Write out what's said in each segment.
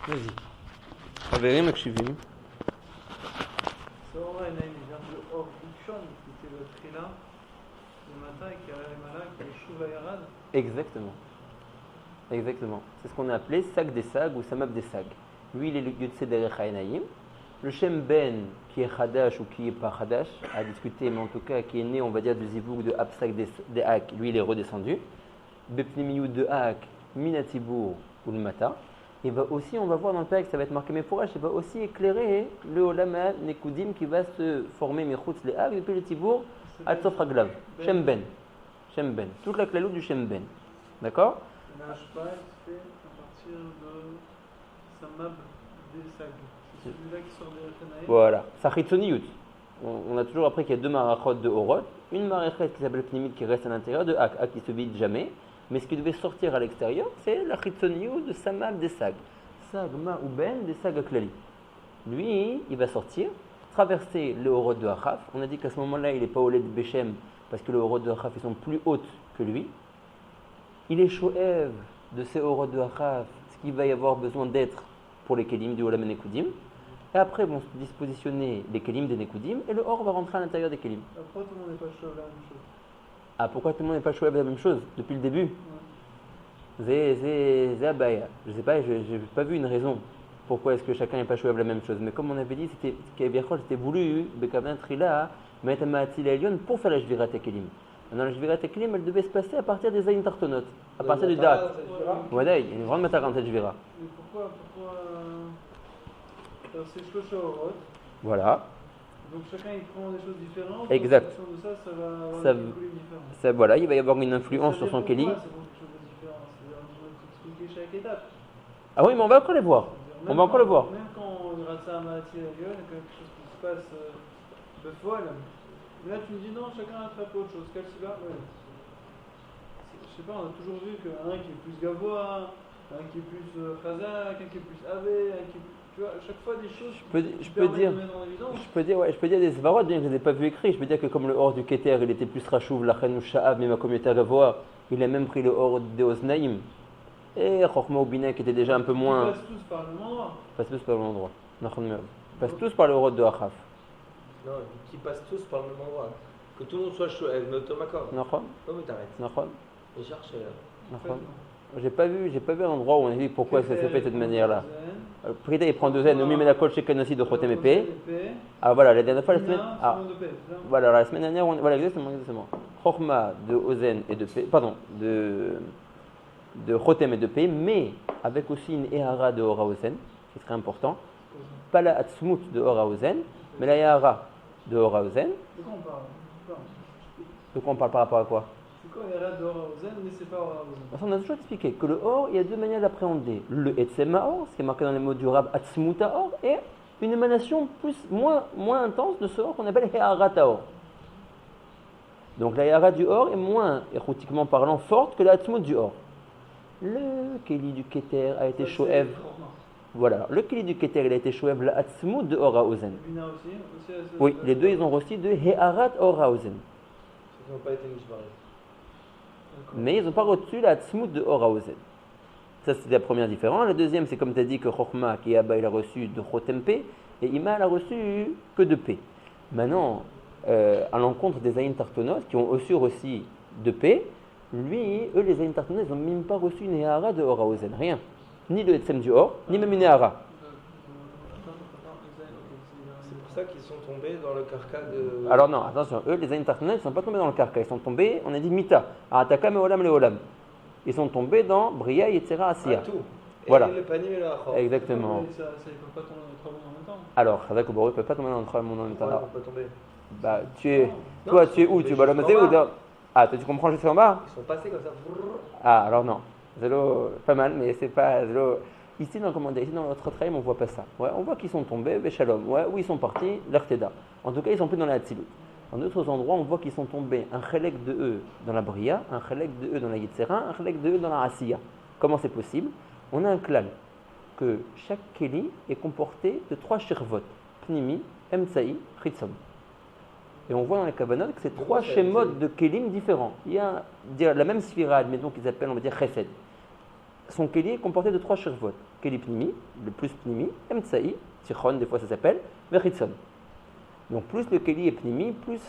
Vas-y. חברים מקשיבים. Sora et Naïm, il vient de Or Ikshon, qui était le Trila, le matin, et qui a les malins, qui est Shuva Yarad. Exactement. Exactement. C'est ce qu'on a appelé Sag des Sag ou Samab des Sag. Lui, il est le Yud Derech HaEnaïm. Le Shem Ben, qui est Hadash ou qui est pas Hadash, à discuter, mais en tout cas, qui est né, on va dire, du Zivouk de Absak des Hak, lui, il est redescendu. Bepnimiyut de Hak, Minatibour ou le Mata. Il va aussi, on va voir dans le texte, ça va être marqué Mefourash, il va aussi éclairer le Olama Nekudim qui va se former Mechutz le Hak depuis le Tibour à Tsof Raglav. Shem Ben. Shem Ben. Toute la claloute du Shem Ben. D'accord? La Hashpa, il se fait à partir de Samab des Sag. C'est celui-là qui sort des Tanaïm. Voilà. Sachitzoniyut. On a toujours appris qu'il y a deux marachot de Horot. Une marachet qui s'appelle Pnimit qui reste à l'intérieur de Hak. Hak qui se vide jamais. Mais ce qui devait sortir à l'extérieur, c'est la Chitzoniyut de Samab des Sag. Sag Ma ou Ben des Sag Aklali. Lui, il va sortir, traverser le Horot de Achaf. On a dit qu'à ce moment-là, il n'est pas au lait de Bechem parce que le Horot de Achaf, ils sont plus hautes que lui. Il est Shoev de ces Horot de Achaf, ce qu'il va y avoir besoin d'être pour les Kelim du Olam Nekudim. Et après vont se dispositionner les Kelim des Nekudim et le Or va rentrer à l'intérieur des Kelim. Après, tout le monde n'est pas chaud la même chose. Ah, pourquoi tout le monde n'est pas Shoev la même chose depuis le début? C'est Abaya. Je ne sais pas, je n'ai pas vu une raison pourquoi est-ce que chacun n'est pas Shoev la même chose. Mais comme on avait dit, c'était voulu, Bekavan Trila, mettre Ma'atil Elion pour faire la Jvirat Kelim. Maintenant, la Jvirat Kelim, elle devait se passer à partir des Aïn Tartonot, à partir du Dat. Voilà, il y a une grande matara dans cette Jvira. Mais pourquoi alors, c'est Shlosha Orot. Voilà. Donc chacun il prend des choses différentes. Exact. En fonction de ça, ça va avoir Ça- des Kelim différents. Ça, voilà, il va y avoir une influence sur son Keli. Pourquoi c'est pour quelque chose de différent? C'est-à-dire, on doit expliquer chaque étape. Ah oui, mais on va encore les voir. C'est-à-dire, On va encore le voir. Même quand on ira ça à Mahathir et Lyon, quelque chose qui se passe de folle. Là, tu me dis non, chacun attrape autre chose. Quel celui-là? Ouais. Je sais pas, on a toujours vu qu'un qui est plus Gavois, un qui est plus Khazak, un qui est plus Ave, un qui est plus. Tu vois, à chaque fois des choses Je peux dire, je peux dire des svarot, bien que je ne les ai pas vus écrits. Je peux dire que comme le hors du Keter, il était plus rachouv, lachan ou sha'av, même à communauté Gavois, il a même pris le hors des Oznaïm. Et Chochma ou Bina qui était déjà un peu moins. Ils passent tous par le même endroit. Passe tous par le même endroit. Ils passent tous par le hors de Achaf. Non, qui passent tous par le même endroit. Que tout le monde soit chaud, mais automacord. Nachon, Non, mais t'arrêtes. Nachon, Et cherche là. Nachon. J'ai pas vu un endroit où on a dit pourquoi ça s'est fait de cette manière-là. Prida il prend deux N, Omi Menakol Sheken aussi de Chotem épée. Ah voilà, la dernière fois, la semaine. Ah, voilà, la semaine dernière, voilà, exactement. Chochma de Ozen et de P, pardon, de Chotem et de P, mais avec aussi une Ehara de Ora Ozen, qui serait important. Pas la Atzmut de Ora Ozen, mais la Ehara de Ora Ozen. De quoi on parle? De quoi on parle par rapport à quoi? C'est quoi les rats d'Ora Ozen, mais c'est pas Ora Ozen? On a toujours expliqué que le Or, il y a deux manières d'appréhender. Le Etzema Or, ce qui est marqué dans les mots du Rab Atzmuta Or, et une émanation moins intense de ce Or qu'on appelle He'arata Or. Donc la He'ara du Or est moins, érotiquement parlant, forte que la Atzmut du Or. Le Keli du Keter a été Shoev. Voilà, le Keli du Keter, il a été Shoev la Atzmut de Ora Ozen. Bina aussi. Oui, les deux, ils ont reçu de He'arat Ora Ozen. Ils n'ont pas été mishbarés. Mais ils n'ont pas reçu la Tzmut de Ora Ozen. Ça, c'est la première différence. La deuxième, c'est comme tu as dit que Chochma, qui est Abba, il a reçu de Chotem P, et Ima, elle a reçu que de P. Maintenant, à l'encontre des Aïn Tartonot, qui ont aussi de P, eux, les Aïn Tartonot, ils n'ont même pas reçu une Ehara de Ora Ozen. Rien. Ni le Etzem du Or, ni même une Ehara. C'est pour ça qu'ils sont tombés dans le carca de. Alors non, attention, eux, les Aïn Tartonot, ils ne sont pas tombés dans le carca. Ils sont tombés, on a dit Mita, Ataka me Olam le Olam. Ils sont tombés dans Bria, Yetzera, Asiya. Tout. Voilà. Et le panier et le achor. Exactement. Ça ne peut pas tomber dans 3 mondes en même temps. Alors, Chazak ou Baruch ne peut pas tomber dans le trois mondes en même temps. Pourquoi Alors, on peut tomber? bah, Non, toi, ils tu es sont où? tombés Tu es Balamazé jusqu'en ou bas. dans... Ah, toi, tu comprends jusqu'en bas? Ils sont passés comme ça. Ah, alors non. Zélo, pas mal, mais c'est pas... Zélo. Ici, dans le commentaire, ici, dans notre train, on voit pas ça. Ouais, on voit qu'ils sont tombés, Béchalom. Ouais, où ils sont partis, l'Arteda. En tout cas, ils sont plus dans la Hatzilut. En d'autres endroits, on voit qu'ils sont tombés un chelek de eux dans la Bria, un chelek de eux dans la Yetzera, un chelek de eux dans la Asiya. Comment c'est possible? On a un clan que chaque Keli est comporté de 3 shirvot, Pnimi, Emtsaï, Chitzon. Et on voit dans les Kavanot que c'est 3 schémotes de Kelim différents. Il y a la même sphira, admettons qu'ils appellent, on va dire, Chesed. son keli est comporté de 3 shirvot. Keli pnimi, le plus pnimi, emtsaï, tichon, des fois ça s'appelle, vechitson. Donc plus le keli est pnimi, plus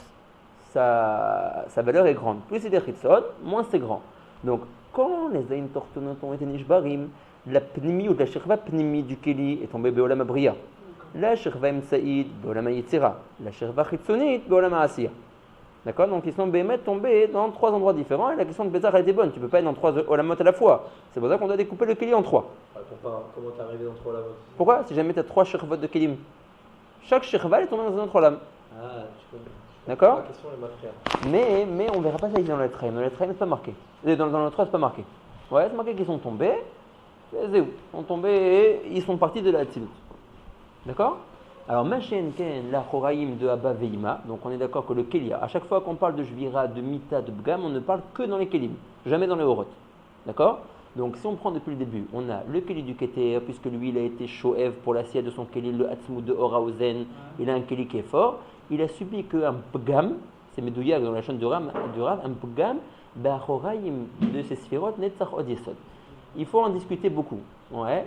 sa valeur est grande. Plus il est chitson, moins c'est grand. Donc quand les zayin tortonot ont été nishbarim, la pnimi ou la shirva pnimi du keli est tombée beolam abriya. La shirva emtsaïd beolam yitzira. La shirva chitsonit beolam asiya. D'accord? Donc ils sont bémet tombés dans 3 endroits différents et la question de Bézar elle était bonne. Tu ne peux pas être dans 3 olamot à la fois. C'est pour ça qu'on doit découper le keli en 3. Comment t'es arrivé dans 3 olamot? Pourquoi? Si jamais tu as 3 shirvot de kelim, chaque shirva est tombée dans un autre olam. Ah, tu connais. D'accord? La question est ma frère. Mais on ne verra pas ça ici dans le train. Dans le train, c'est pas marqué. Dans le 3, c'est pas marqué. Ouais, c'est marqué qu'ils sont tombés. Ils sont tombés et ils sont partis de la Hatzilut. D'accord? Alors, Machen Ken, la Choraïm de Abba Veima, donc on est d'accord que le Kélia, à chaque fois qu'on parle de Jvira, de Mita, de Bgam, on ne parle que dans les Kélim, jamais dans les Horot. D'accord? Donc, si on prend depuis le début, on a le Kéli du Keter, puisque lui, il a été Shoev pour l'assiette de son Kéli, le Hatzmout de Horaozen, il a un Kéli qui est fort. Il a subi qu'un Bgam, c'est Medouyak dans la chaîne du Rav, un Bgam, Choraïm de ces Sphirot, Netzach Od Yesod. Il faut en discuter beaucoup. Ouais,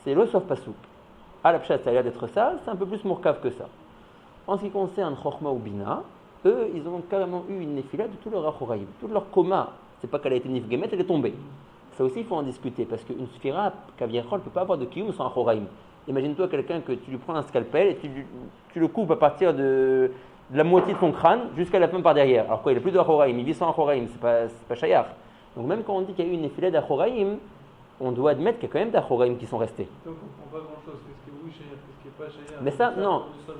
c'est le Sof Pasouk. À la pshat, ça a l'air d'être ça, c'est un peu plus mourkav que ça. En ce qui concerne Chochma ou Bina, eux, ils ont carrément eu une nefila de tout leur achoraïm. Tout leur coma, c'est pas qu'elle a été nifgemet, elle est tombée. Ça aussi, il faut en discuter, parce qu'une sphira, kaviachol, ne peut pas avoir de kiyum sans achoraïm. Imagine-toi quelqu'un que tu lui prends un scalpel et tu le coupes à partir de la moitié de son crâne jusqu'à la fin par derrière. Alors quoi, il n'a plus d'achoraïm, il vit sans achoraïm, c'est pas shayar. Donc même quand on dit qu'il y a eu une nefila d'achoraïm, on doit admettre qu'il y a quand même d'achoraïm qui sont restés. Donc on comprend pas grand chose. Qu'est-ce qui est oui shayar, qu'est-ce qui est pas shayar? Mais ça, non. C'est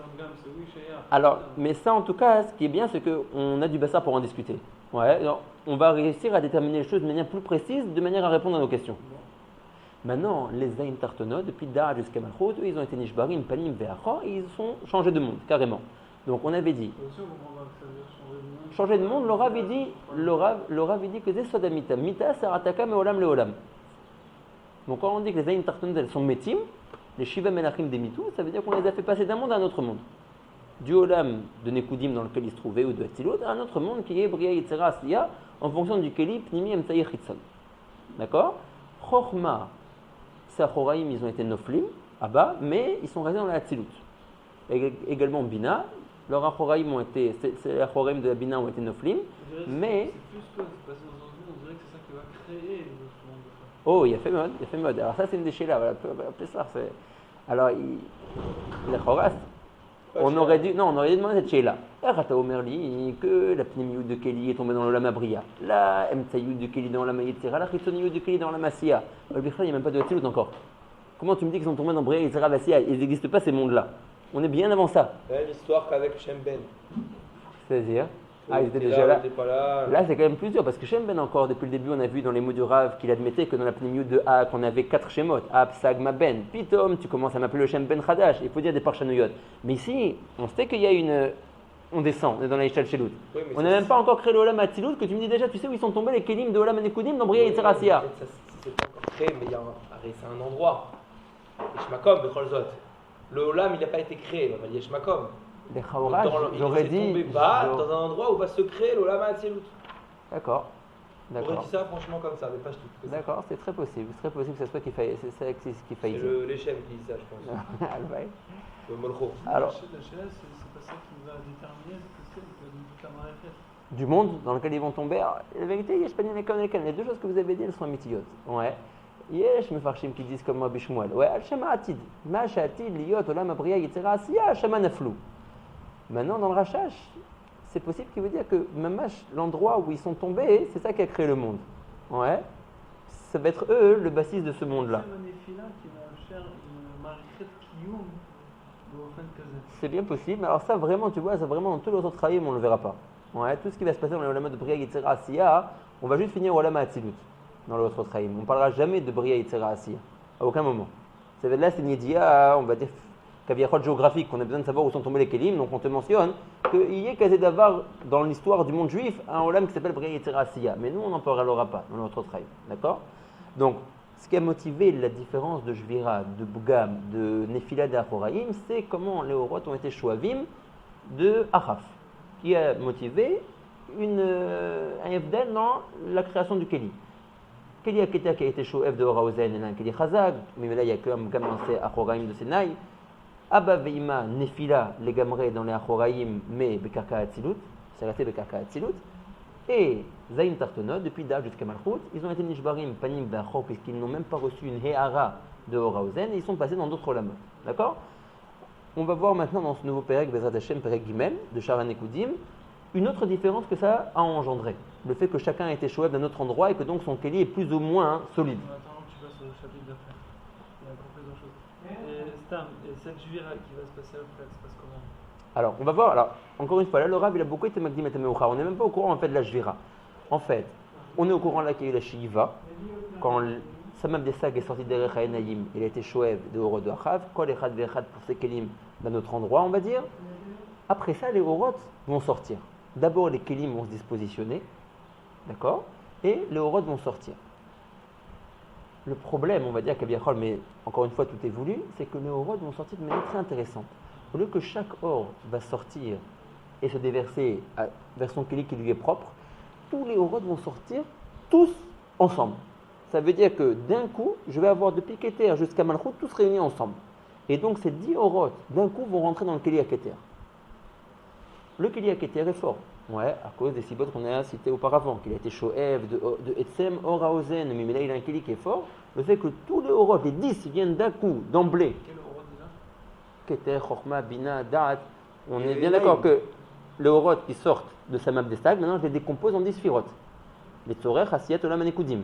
oui shayar. Alors, mais ça en tout cas, ce qui est bien, c'est qu'on a du bassar pour en discuter. Ouais, alors, on va réussir à déterminer les choses de manière plus précise, de manière à répondre à nos questions. Maintenant, les Zayin Tartonot, depuis Dara jusqu'à Malchut, ils ont été Nishbarim, Panim, Ve'acha, et ils ont changé de monde, carrément. Donc on avait dit, Aussi, on comprend pas que ça veut dire changer de monde, le Rav dit que c'est Sodamita. Mita, Sarataka, Meolam, Leolam. Donc quand on dit que les Zayin Tartonot, elles sont Metim, les Shiva Menachim des Mitou, ça veut dire qu'on les a fait passer d'un monde à un autre monde. Du Olam de Nekudim dans lequel ils se trouvaient, ou de Hatzilut, à un autre monde qui est Bria Yitzera Asliya, en fonction du Keli, Pnimi, Emtsaï, Chitzon. D'accord? Chochma, Sachoraïm, ils ont été Noflim, Abba, mais ils sont restés dans la Hatzilut. Également Bina, leurs Achoraïm ont été, les Achoraïm de la Bina ont été Noflim, mais. C'est plus que c'est passé dans un monde, on dirait que c'est ça qui va créer le monde. Oh, il y a fait mode. Alors ça, c'est une déchet là, voilà, appeler ça. Alors, les Choras, on aurait dû demander cette chez-là. Rata Omerli, que la Pnimiou de Keli est tombée dans le Lamabriya, la Emtsaïou de Keli dans la Maïtira, la Chitsoniou de Keli dans la Massia. Il n'y a même pas de Hatzilut encore. Comment tu me dis qu'ils sont tombés dans Bria, Yitzira, Massia? Ils n'existent pas ces mondes-là. On est bien avant ça. La même histoire qu'avec Shem Ben. C'est-à-dire ils étaient Il déjà là. il était pas là. Là, c'est quand même plus dur parce que Shem Ben, encore, depuis le début, on a vu dans les mots du Rav qu'il admettait que dans la pnimiut de A, qu'on avait 4 Shemot, Ab, Sagma, Ben. Pitom, tu commences à m'appeler le Shem Ben Khadash, il faut dire des Parchanuyot. Mais ici, on sait qu'il y a une. On descend, on est dans la Ishtal Shelut. Oui, On n'a même pas encore créé le Olam Hatzilut que tu me dis déjà, tu sais où ils sont tombés les Kelim de Olam Anekudim dans Bria Yitzhak Asiya. C'est pas encore créé, mais c'est un endroit. Yeshmakom, Becholzot. Le Olam, il n'a pas été créé, il y a Yeshmakom. Les Chaorash, j'aurais dit. Il est tombé bas dans un endroit où va se créer l'Olam Hatzilut. D'accord. On dit ça franchement comme ça, mais pas tout. D'accord, c'est très possible. C'est très possible que ce soit qui faille. C'est ça qui faille. C'est l'Echem qui dit ça, je pense. Le Molcho. Alors, La Shela, c'est pas ça qui nous a déterminé, c'est toute la marée. Du monde dans lequel ils vont tomber. Alors, la vérité, Yesh Panim et Konekan, les deux choses que vous avez dit, elles sont mitiyot. Ouais. Yesh Mefarshim qui disent comme Rabbi Shmuel. Ouais, Al-Shema Atid. Ma Shatid, Liot, Olam Abriya, Yitzhara Asiya, Shema Naflou. Maintenant, dans le Rachash, c'est possible qu'il veut dire que même l'endroit où ils sont tombés, c'est ça qui a créé le monde. Ouais. Ça va être eux le bassiste de ce monde-là. C'est bien possible, mais alors ça vraiment, tu vois, ça vraiment dans tous les autres travails, on ne le verra pas. Ouais, tout ce qui va se passer dans les Olamot de Bria Yitzhara Asiya, on va juste finir au Olam Hatzilut, dans l'autre travail. On ne parlera jamais de Bria Yitzhara Asiya, à aucun moment. Ça va être là, c'est une idea, on va dire, caviachot géographique, qu'on a besoin de savoir où sont tombés les Kelim, donc on te mentionne qu'il y ait Kazé d'avoir dans l'histoire du monde juif un Olam qui s'appelle Bria Yitzhara Asiya, mais nous on n'en parlera pas dans notre travail, d'accord? Donc, ce qui a motivé la différence de Jvira, de Bugam, de Nefila d'Achoraïm, c'est comment les Horot ont été Shoavim de Achaf, qui a motivé un Evdel dans la création du Keli. Keli Aketer qui a été Shoev de Oraozen et un Keli Chazag, mais là il y a que un Gamancé Achoraim de Senaï. Abba Veima Nefila les Gamré dans les Achoraim, mais Bekarka Atzilut, c'est resté Bekarka Atzilut. Et Zayin Tartonot, depuis Dach jusqu'à Malchut, ils ont été Nishbarim, Panim Bachok, puisqu'ils n'ont même pas reçu une Heara de Oraozen et ils sont passés dans d'autres Olamot. D'accord? On va voir maintenant dans ce nouveau Perek, Bezrat Hashem, Perek Gimel, de Sharan Ekudim, une autre différence que ça a engendré. Le fait que chacun a été Shoev d'un autre endroit et que donc son Keli est plus ou moins solide. Attends, tu passes au chapitre d'après. Il y a encore plusieurs choses. Et Stam, et cette Jvira qui va se passer après, ça se passe comment? Alors, on va voir. Alors, encore une fois, là, le Rav, il a beaucoup été Magdim et Meuchar. On n'est même pas au courant en fait de la Jvira. En fait, on est au courant là qu'il y a eu la Shiva. Quand Samab Desag est sorti d'Erech HaEnaïm, il a été Shoev de Orot de Achav. Kol Echad Vechad pour ses Kelim d'un autre endroit, on va dire. Après ça, les Orot vont sortir. D'abord, les Kelim vont se dispositionner. D'accord? Et les Orot vont sortir. Le problème, on va dire, Kaviachol, mais encore une fois, tout est voulu, c'est que les Orot vont sortir de manière très intéressante. Au lieu que chaque or va sortir et se déverser vers son Keli qui lui est propre, tous les Orot vont sortir tous ensemble. Ça veut dire que d'un coup, je vais avoir depuis Keter jusqu'à Malchut tous réunis ensemble. Et donc ces 10 Orot d'un coup vont rentrer dans le Keli Aketer. Le Keli Aketer est fort. Ouais, à cause des sibot qu'on a cités auparavant, qu'il a été Shoev, de Etzem, Oraozen, mais là il a un Keli qui est fort. Le fait que tous les Orot, les 10 viennent d'un coup, d'emblée. Quel Orot déjà? Keter, Chochma, Bina, Da'at. On est bien d'accord que les Orot qui sortent de Samab Destag, maintenant je les décompose en 10 Sphirot. Les Tzorech, Asiyat, Olam, Anekudim.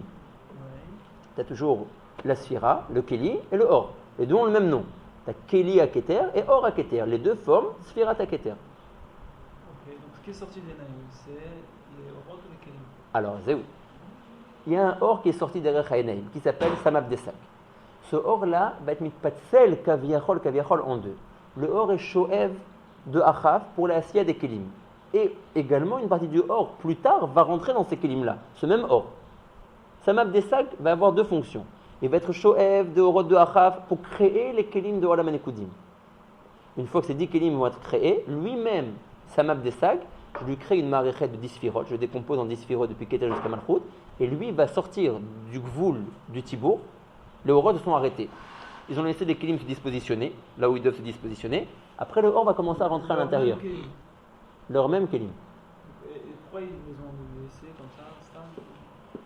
Tu as toujours la Sphira, le Keli et le Or. Les deux ont le même nom. Tu as Keli Aketer et Or Aketer. Les deux forment Sphirat Aketer. Ok, donc ce qui est sorti des Naïm, c'est les Orot ou les Kelim? Alors, Zéou. Il y a un Or qui est sorti derrière Haïnaïm, qui s'appelle Samab Desak. Ce Or-là va être mitpatsel kaviachol en deux. Le Or est Shoev de Achav pour la Asiya des Kelim. Et également, une partie du Or, plus tard, va rentrer dans ces Kelim-là. Ce même Or. Samab Desak va avoir deux fonctions. Il va être Shoev de Orot de Achav pour créer les Kelim de Olam Anekudim. Une fois que ces 10 Kelim vont être créés, lui-même, Samab Desak, je lui crée une maréchet de 10 Sphirot, je le décompose en 10 Sphirot depuis Keter jusqu'à Malchut, et lui va sortir du Gvoul du Tibour. Les Orot se sont arrêtés. Ils ont laissé des Kelim se dispositionner, là où ils doivent se dispositionner. Après, le Or va commencer à rentrer à l'intérieur. Leur même Kelim. Et pourquoi ils les ont laissés comme ça, Stam?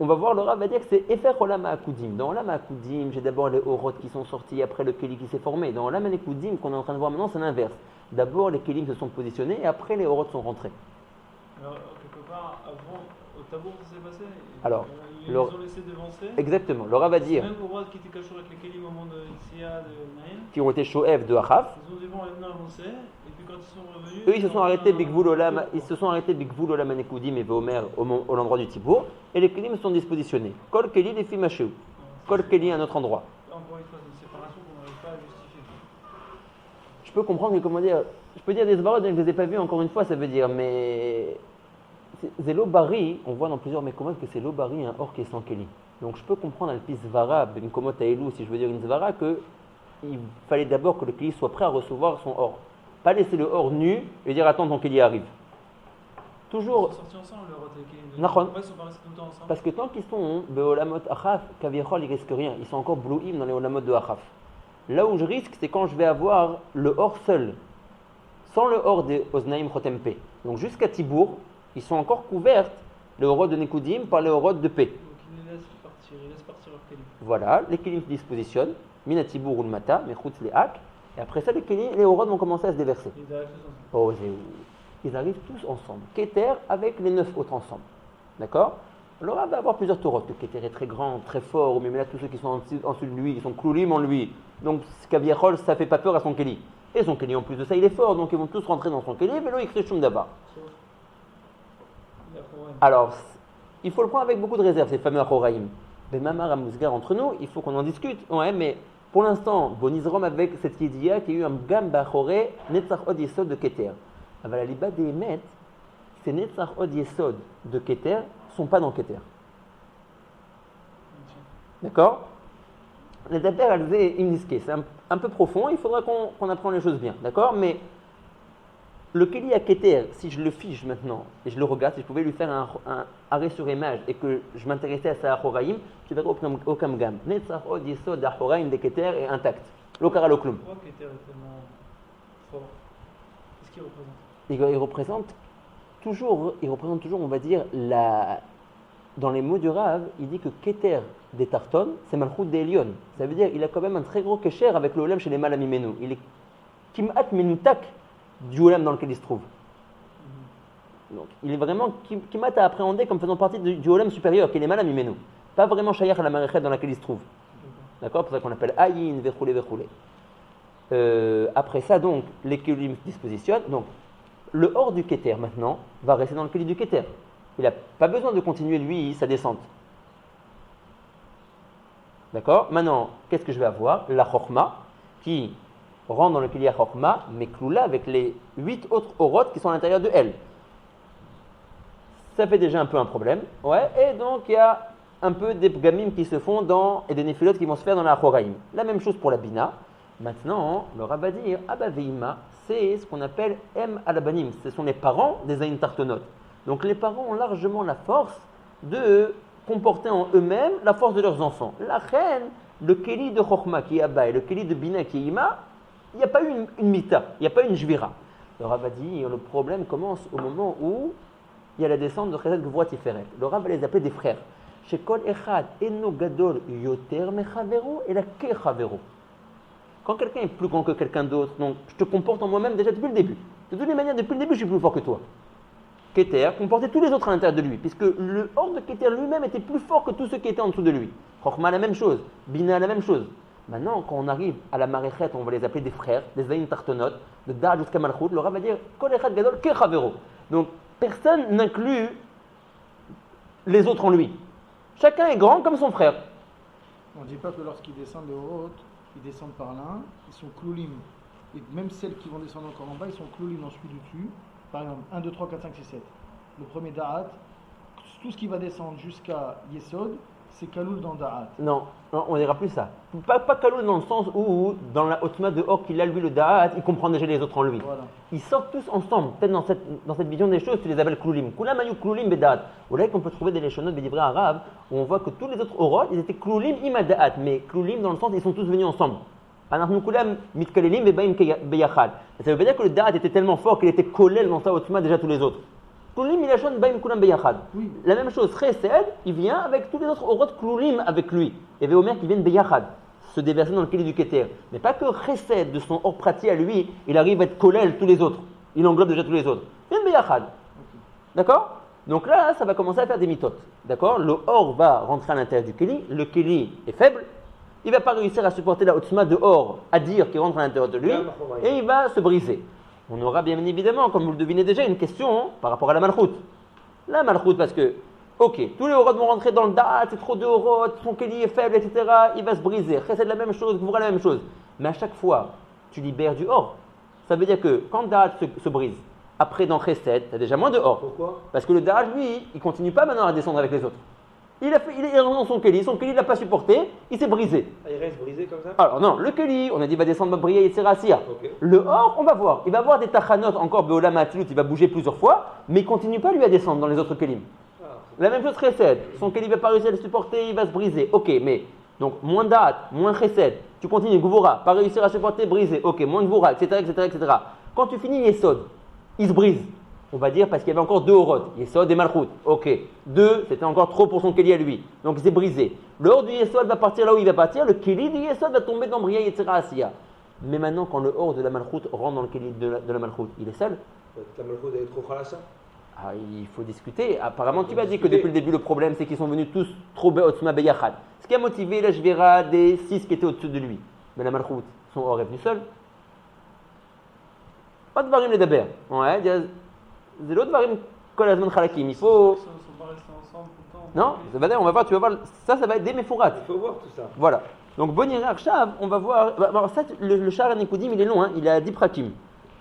On va voir, le Rav va dire que c'est Efer Olam HaAkudim. Dans Olam HaAkudim, j'ai d'abord les Orot qui sont sortis, après le Keli qui s'est formé. Dans Olam HaAkudim, qu'on est en train de voir maintenant, c'est l'inverse. D'abord, les Kelim se sont positionnés et après, les Orot sont rentrés. Alors, quelque part, avant, au Tabour, ça s'est passé? Alors, ils les ont laissés devancer? Exactement. Le Rav va dire Même Orot qui était caché avec les Kelim au moment de Sia, de Naïm, qui ont été Shoev de Achav. ils ont devant maintenant avancé, et puis quand ils sont revenus. Eux, ils se sont arrêtés Bigvul Olam, ils se sont arrêtés Bigvul Olam Anekudim et Veomer au l'endroit du Tibour, et les Kelim se sont dispositionnés. Kol Keli les Fimacheu. Kol Keli à un autre endroit. Encore une fois, c'est une séparation qu'on n'arrive pas à justifier. Je peux comprendre que, comment dire, je peux dire des Zbarot, je ne les ai pas vus encore une fois, ça veut dire, mais c'est l'Obari, on voit dans plusieurs mécomotes que c'est l'Obari, un or qui est sans Keli. Donc je peux comprendre un pis Zvara, une komot à Elou, si je veux dire une Zvara, qu'il fallait d'abord que le Keli soit prêt à recevoir son or. Pas laisser le or nu et dire attends ton Keli arrive. Toujours. Ils sont sortis ensemble, le Orot et les Kelim. Nachon. Pourquoi ils sont pas restés tout le temps ensemble? Parce que tant qu'ils sont Beolamot Achaf, Kaviachol, ils risquent rien. Ils sont encore Blouim dans les Olamot de Achaf. Là où je risque, c'est quand je vais avoir le or seul, sans le or des Oznaim Chotempe. Donc jusqu'à Tibour, ils sont encore couverts, les Orot de Nekudim, par les Orot de paix. Donc ils laissent partir leur Kelim. Voilà, les Kelim se dispositionnent, Mina Tibour ou le Mata, Mechutz les Hak, et après ça, les Orot vont commencer à se déverser. Ils arrivent tous ensemble. Oh, ils arrivent tous ensemble. Keter avec les 9 autres ensemble. D'accord? Alors, il va avoir plusieurs Torot. Le Keter est très grand, très fort, mais là, tous ceux qui sont en dessous de lui, ils sont Kloulim en lui. Donc, Kaviachol, ça ne fait pas peur à son Keli. Et son Keli, en plus de ça, il est fort, donc ils vont tous rentrer dans son Keli, mais là, il crée Shum d'abord. Alors, il faut le prendre avec beaucoup de réserve, ces fameux Achoraïm. Mais Mamar Amousgar, entre nous, il faut qu'on en discute. Ouais, mais pour l'instant, Bonizrom avec cette Yediya qui a eu un Gam Bachoré, Netzach Od Yesod de Keter. Alors, la Liba des Emet, ces Netzach Od Yesod de Keter ne sont pas dans Keter. D'accord? Les Daber Alzé Imniske, c'est un peu profond, il faudra qu'on apprenne les choses bien. D'accord? Mais Le Keli à Keter, si je le fiche maintenant et je le regarde, si je pouvais lui faire un arrêt sur image et que je m'intéressais à sa Achoraïm, tu verrais au Kamgam. Netzach od yesod Achoraïm de Keter est intact. L'Okara Loklum. Pourquoi Keter est tellement fort? Qu'est-ce qu'il représente? Il représente toujours, on va dire, dans les mots du Rav, il dit que Keter des Tarton, c'est Malchut des Elion. Ça veut dire qu'il a quand même un très gros Kesher avec le Olam chez les Malamimenu. Il est Kimat Menutak du Olam dans lequel il se trouve. Donc, il est vraiment Kimat à appréhender comme faisant partie du Olam supérieur, qui est les Malamimenu. Pas vraiment Shayach à la Marechet dans laquelle il se trouve. D'accord? C'est pour ça qu'on appelle Ayin, Vechoulé, Vechoulé. Après ça, donc, les Kelim se dispositionnent. Donc, le hors du Keter, maintenant, va rester dans le Keli du Keter. Il n'a pas besoin de continuer, lui, sa descente. D'accord? Maintenant, qu'est-ce que je vais avoir? La Chokhma, qui rentre dans le Keli à Chokhma, mais cloula avec les 8 autres Oroth qui sont à l'intérieur de elle. Ça fait déjà un peu un problème. Ouais, et donc, il y a un peu des Pgamim qui se font et des Néphilotes qui vont se faire dans la Choraïm. La même chose pour la Bina. Maintenant, le Rav va dire, Abba Veima, c'est ce qu'on appelle M Alabanim. Ce sont les parents des Aïn Tartonot. Donc les parents ont largement la force de comporter en eux-mêmes la force de leurs enfants. La reine, le Keli de Chokhma qui est Abba et le Keli de Bina qui est Ima, il n'y a pas eu une mita, il n'y a pas eu une jvira. Le Rav va dire, le problème commence au moment où il y a la descente de Chesed Gvura Tiferet. Le Rav va les appeler des frères. Chez Kol Echad, Eno Gadol Yoter Mechavero et la Kechavero. Quand quelqu'un est plus grand que quelqu'un d'autre, donc je te comporte en moi-même déjà depuis le début. De toutes les manières, depuis le début, je suis plus fort que toi. Keter comportait tous les autres à l'intérieur de lui, puisque le hors de Keter lui-même était plus fort que tous ceux qui étaient en dessous de lui. Chokhma la même chose, Bina la même chose. Maintenant, quand on arrive à la Marechet, on va les appeler des frères, des Aïn Tartonot, de Da'at jusqu'à Malchut, le Rav va dire Kol Echad Gadol Kechavero. Donc, personne n'inclut les autres en lui. Chacun est grand comme son frère. On ne dit pas que lorsqu'ils descendent de haut, ils descendent par là, ils sont cloulim. Et même celles qui vont descendre encore en bas, ils sont cloulim dans celui du dessus. Par exemple, 1, 2, 3, 4, 5, 6, 7. Le premier Da'at, tout ce qui va descendre jusqu'à Yesod, c'est Kaloul dans Da'at. Non, on dira plus ça. Pas Kaloul dans le sens où, dans la Otma de Or qu'il a lui le Da'at, il comprend déjà les autres en lui. Voilà. Ils sortent tous ensemble. Peut-être dans cette vision des choses, tu les appelles Kloulim. Kulam ayu Kloulim Be'Da'at. Ou là qu'on peut trouver des Leshonot Bedivre arabes où on voit que tous les autres Orot, ils étaient Kloulim ima Da'at. Mais Kloulim dans le sens, ils sont tous venus ensemble. Anachnu Kulam mitkalelim ve'baim beyachad. Ça veut dire que le Da'at était tellement fort qu'il était collé dans sa Otma déjà tous les autres. Kloulim ilashon baim kulam beyachad. Oui. La même chose, Chesed, il vient avec tous les autres Orot Kloulim avec lui. Et Veomer qui viennent beyachad, se déverser dans le Keli du Keter. Mais pas que Chesed, de son hors pratique à lui, il arrive à être collé tous les autres. Il englobe déjà tous les autres. Viennent beyachad. D'accord? Donc là, ça va commencer à faire des mitotes. D'accord? Le or va rentrer à l'intérieur du Keli. Le Keli est faible. Il ne va pas réussir à supporter la Otzma de Or, à dire qu'il rentre à l'intérieur de lui, et il va se briser. On aura bien évidemment, comme vous le devinez déjà, une question par rapport à la Malchut. La Malchut, parce que, ok, tous les Orot vont rentrer dans le Da'at, c'est trop de Orot, son Keli est faible, etc., il va se briser. C'est la même chose, Gvura la même chose. Mais à chaque fois, tu libères du Or. Ça veut dire que quand Da'at se brise, après dans Chesed, tu as déjà moins de Or. Pourquoi? Parce que le Da'at, lui, il ne continue pas maintenant à descendre avec les autres. Il est dans son Keli ne l'a pas supporté, il s'est brisé. Ah, il reste brisé comme ça? Alors non, le Keli, on a dit va descendre, va briller, etc. Okay. Le Or, on va voir. Il va avoir des tachanot encore, Beolam Atlut, il va bouger plusieurs fois, mais il ne continue pas lui à descendre dans les autres Kelim. Ah. La même chose Chesed, son Keli ne va pas réussir à le supporter, il va se briser. Ok, mais donc moins Da'at, moins Chesed, tu continues, Gvura, pas réussir à supporter, briser. Ok, moins Gvura, etc., etc., etc. Quand tu finis Yesod, il se brise. On va dire parce qu'il y avait encore 2 Orot, Yesod et Malchut. Ok, 2, c'était encore trop pour son Keli à lui. Donc il s'est brisé. Le Or du Yesod va partir là où il va partir, le Keli du Yesod va tomber dans Bria Yetzira Asiya. Mais maintenant, quand le Or de la Malchut rentre dans le Keli de la Malchut, il est seul. La Malchut est trop chalassa. Ah, il faut discuter. Apparemment, tu m'as dit que depuis le début, le problème, c'est qu'ils sont venus tous trop Be'otzma Beyachad. Ce qui a motivé la Jvira des 6 qui étaient au-dessus de lui. Mais la Malchut, son Or est venu seul. Pas de varim les daber. Ouais, c'est l'autre varim kolazman khalakim. Il faut. Ils ne sont pas restés ensemble tout le temps. Non, ça va dire, on va voir, tu vas voir, ça va être des méfourats. Il faut voir tout ça. Voilà. Donc, Bonir Arshav, on va voir. Alors, ça, le Sha'ar Nikudim, il est long, hein, il est à 10 prakim.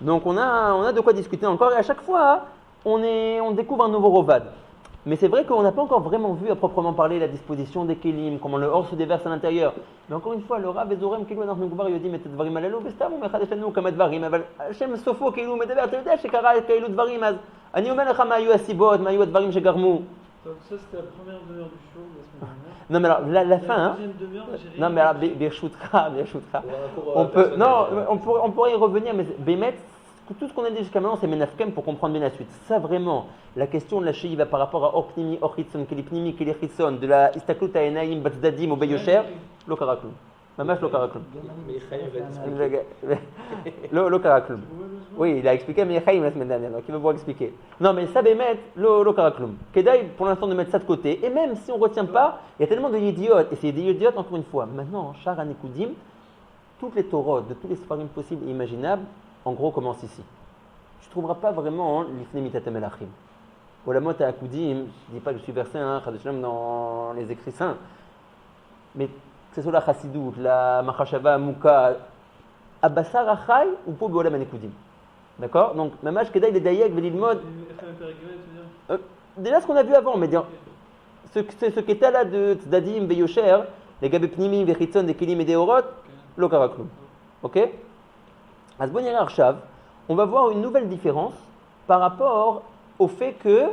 Donc, on a de quoi discuter encore, et à chaque fois, on découvre un nouveau Rovad. Mais c'est vrai qu'on n'a pas encore vraiment vu à proprement parler la disposition des kelim, comment le or se déverse à l'intérieur. Mais encore une fois, le Rav Ezorem, כאילו אנחנו כבר יודעים את הדברים הללו, וסתם הוא מחדש לנו כמה דברים, אבל השם סופו כאילו מדבר, אתה יודע שקרה כאלו דברים, אז אני אומר לך מה היו הסיבות, מה היו הדברים שגרמו. Donc ça c'était la première demi-heure du show de la semaine dernière. Non mais alors, la fin, La hein. deuxième demi-heure, j'ai rien Non mais alors, compris. Birchoutra. On pourrait y revenir, mais Bémet, tout ce qu'on a dit jusqu'à maintenant, c'est Menafkem pour comprendre bien la suite. Ça vraiment, la question de la Shiva par rapport à Orpnimi, Orchitson, Kelipnimi, Kelechitson, de la Istaklut Aenaim, Batzdadim, ou Beyosher, lo Karaklum. Mamash lo Karaklum. Mais Chaim va expliquer. Lo Karaklum. Oui, il a expliqué mais Chaim la semaine dernière, donc il va pouvoir expliquer. Non mais ça Bémet, lo Karaklum. Kedaï pour l'instant de mettre ça de côté, et même si on ne retient pas, il y a tellement d'idiotes, et c'est des idiotes encore une fois. Maintenant, Shar Anekudim, toutes les Torahs de tous les Sfarim possibles et imaginables, en gros, commence ici. Tu ne trouveras pas vraiment l'Ifne Mitatem Elachim. Olamot Akudim, je ne dis pas que je suis versé dans les écrits saints, mais que ce soit la Chassidut, la Machashava, Mouka, Abbasar Achai ou pour Olam Anekudim. D'accord? Donc, Mamash Kedai, les Dayek, Velilmod. Déjà ce qu'on a vu avant, mais ce qui était là de Tzdadim, Beyosher, les Gabé Pnimi, Vechitzon, des Kelim et des Orot, lo Karaklum. Ok? On va voir une nouvelle différence par rapport au fait que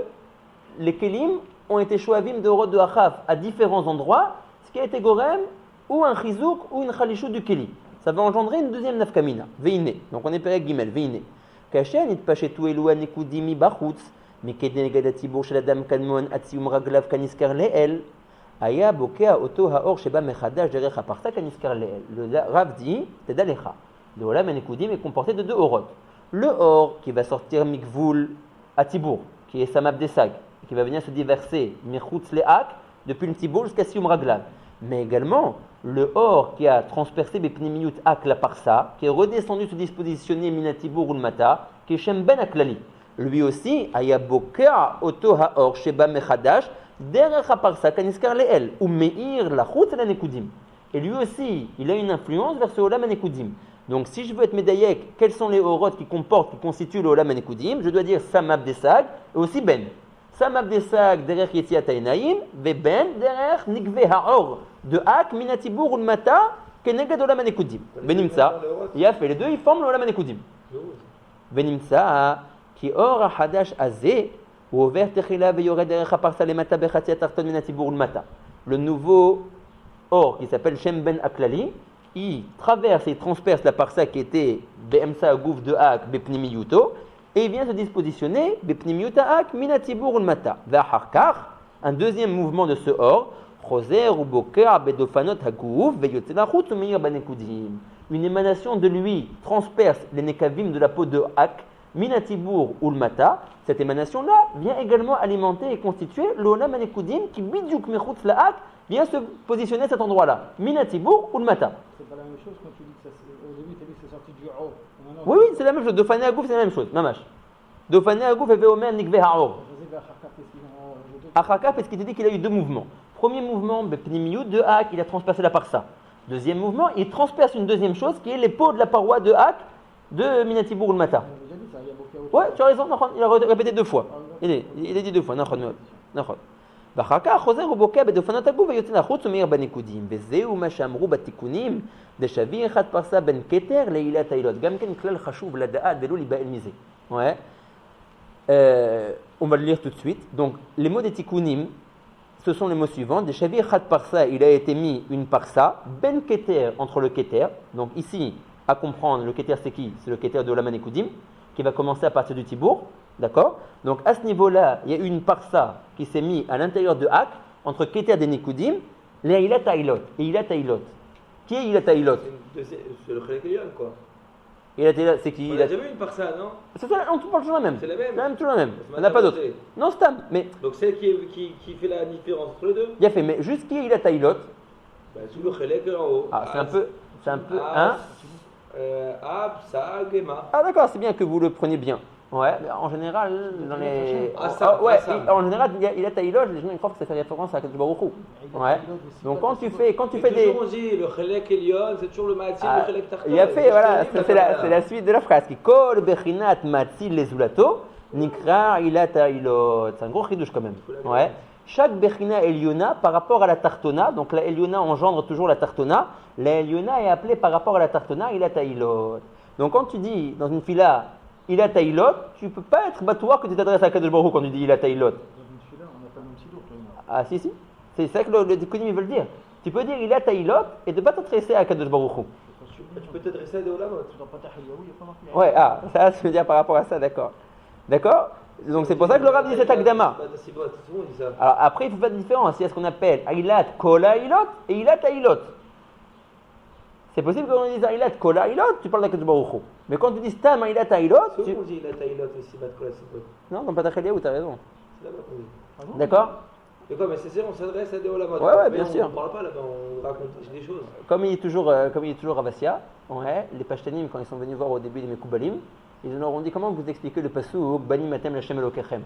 les kelim ont été shoavim de Orot de Achav à différents endroits, ce qui a été gorem ou un chizouk ou une chalishout du keli. Ça va engendrer une deuxième nafkamina, veine. Donc on est perek gimel, veine. Kashen it pachetu elu anekudim mi bachutz, mikede negadatibur shel adam kanmon atzium raglav kaniskar leel, aya bokea oto haor sheba mechadash derech aparta kaniskar leel. Le Rav dit, tedalecha. Le Olam Anekudim est comporté de deux orot. Le or qui va sortir mikvul atibur, qui est samab desag, qui va venir se déverser mechutz leak depuis le tibur jusqu'à sium raglav. Mais également le or qui a transpercé bepnimiyut ak la parsa, qui est redescendu se dispositionner minatibur ulmata, qui est shem ben aklali. Lui aussi, ayabokea oto haor sheba mechadash derech aparsa kaniskar leel ou meir lachutz el Anekudim. Et lui aussi, il a une influence vers ce Olam Anekudim. Donc, si je veux être médaillek, quels sont les orot qui constituent le Olam Anekudim? Je dois dire Samab Desag et aussi Ben. Samab Desag derrière Yetziat Haenaim, ve Ben derrière Nikve Haor de Ak Minatibur Ulmata Kenegad Olam Anekudim. Venimtsa, il a fait les deux, ils forment le Olam Anekudim. Venimtsa, ki or hadash azeh, ou over techila ve yored derrière Aparsa lemata bechatziat arton Minatibur Ulmata. Le nouveau or qui s'appelle Shem Ben Aklali, il traverse et transperce la parsa qui était Be'emsa Agouf de Ak Bepnimiyuto et il vient se dispositionner Bepnimiyuta Ak Minatibur Ulmata. V'acharkar, un deuxième mouvement de ce or, Choser ou Boker Bedofanot Agouf Veyotelachut Meir Banekudim. Une émanation de lui transperce les nekavim de la peau de Ak, Minatibur Ulmata. Cette émanation-là vient également alimenter et constituer l'Olam Anekudim qui bidjouk mechutz la Ak vient se positionner à cet endroit-là. Minatibur ou le mata. C'est pas la même chose quand tu dis que au début tu as dit que c'est sorti du haut. Oui, c'est la même chose. Dofane Agouf, c'est la même chose. Mamash. Dofane Agouf et Veomer Nikve Haor. Achaka, parce qu'il te dit qu'il a eu deux mouvements. Premier mouvement, Bepnimiyut de Ak, il a transpercé la parsa. Deuxième mouvement, il transperce une deuxième chose qui est les peaux de la paroi de Ak de Minatibur ou le mata. Ouais, tu as raison, il a répété deux fois. Il a dit deux fois. ואחר כך חוזר ובוקע בדופנות הגוף ויוצא לחוץ ומאיר בניקודים. וזהו מה שאמרו בתיקונים, דשבי אחד פרסה בין כתר לעילת העילות. גם כן כלל חשוב לדעת ולא להיבהל מזה. Ouais. On va le lire tout de suite. Donc, les mots des tikkunim, ce sont les mots suivants. Deshavi echad parsa, il a été mis une parsa, ben keter, entre le keter. Donc ici, à comprendre, le keter c'est qui? C'est le keter de Olam Anekudim, qui va commencer à partir du tibour. D'accord? Donc à ce niveau-là, il y a une parsa qui s'est mise à l'intérieur de Ak, entre keter des Nekudim, les Ilat Hailot. Et Ilat Hailot. Qui est Ilat Hailot? C'est le Chelek Elyon, quoi. Ilat Hailot, c'est qui? On a déjà vu une parsa, non? C'est ça, on parle toujours la même. C'est la même. Toujours la même. On n'a pas d'autre. Non, Stam. Mais donc celle qui fait la différence entre les deux? bien fait, mais juste qui est Ilat Hailot? Bah, sous le Chelek en haut. Ah, c'est un peu. Hein? Ab, Sa, Gema. Ah d'accord, c'est bien que vous le preniez bien. Ouais, mais en général, dans les. Ouais, en général, il a Taïlot, les gens ils croient que ça fait référence à Kadosh Baruch Hu. Ouais. Donc quand tu fais des. On dit le Chelek Elyon, c'est toujours le Matzil, le Chelek Tarton. Il a fait, voilà, c'est la suite de la phrase qui Kol Bechinat Matzil les Zulato, Nikra ilata ilot. C'est un gros chidouche quand même. Ouais. Chaque Bechina Eliona par rapport à la Tartona, donc la Eliona engendre toujours la Tartona, la Eliona est appelée par rapport à la Tartona ilata ilot. Donc quand tu dis dans une fila ilata ilot, tu ne peux pas être batouar que tu t'adresses à Kadosh Baruch Hu quand tu dis ilata ilot. Dans une fila, on n'a pas le même sidour, toi et moi. Ah si. C'est ça que le Tikkunim veut le dire. Tu peux dire ilata ilot et de ne pas t'adresser à Kadosh Baruch Hu. Tu peux t'adresser à des olamot. Dans Patah Eliyahu, il n'y a pas marqué. Ouais, ça veut dire par rapport à ça, d'accord. D'accord. Donc c'est pour ça que le Rav dit cet Akdama. Alors après, il faut faire la différence. Il y a ce qu'on appelle Ailat Kola Ilot et Ilat Ailot. C'est possible que quand on dise Ailat Kola Ilot, tu parles d'Akadosh Baruch Hu. Mais quand tu dis Stam Ailat Ailot, C'est où qu'on dit Ilat Ailot et Sibat Kola Sibot? non, dans Patah Eliyahu, t'as raison. C'est là-bas qu'on dit. Ah bon? D'accord. Mais quoi, mais c'est on s'adresse à des olamot. Ouais, bien sûr. On ne parle pas là-bas, on raconte des choses. Comme il est toujours Ravassia, ouais, les Pashtanim, quand ils sont venus voir au début des Mekoubalim, ils leur ont dit comment vous expliquez le passouk Banim Atem Lashem Elokechem.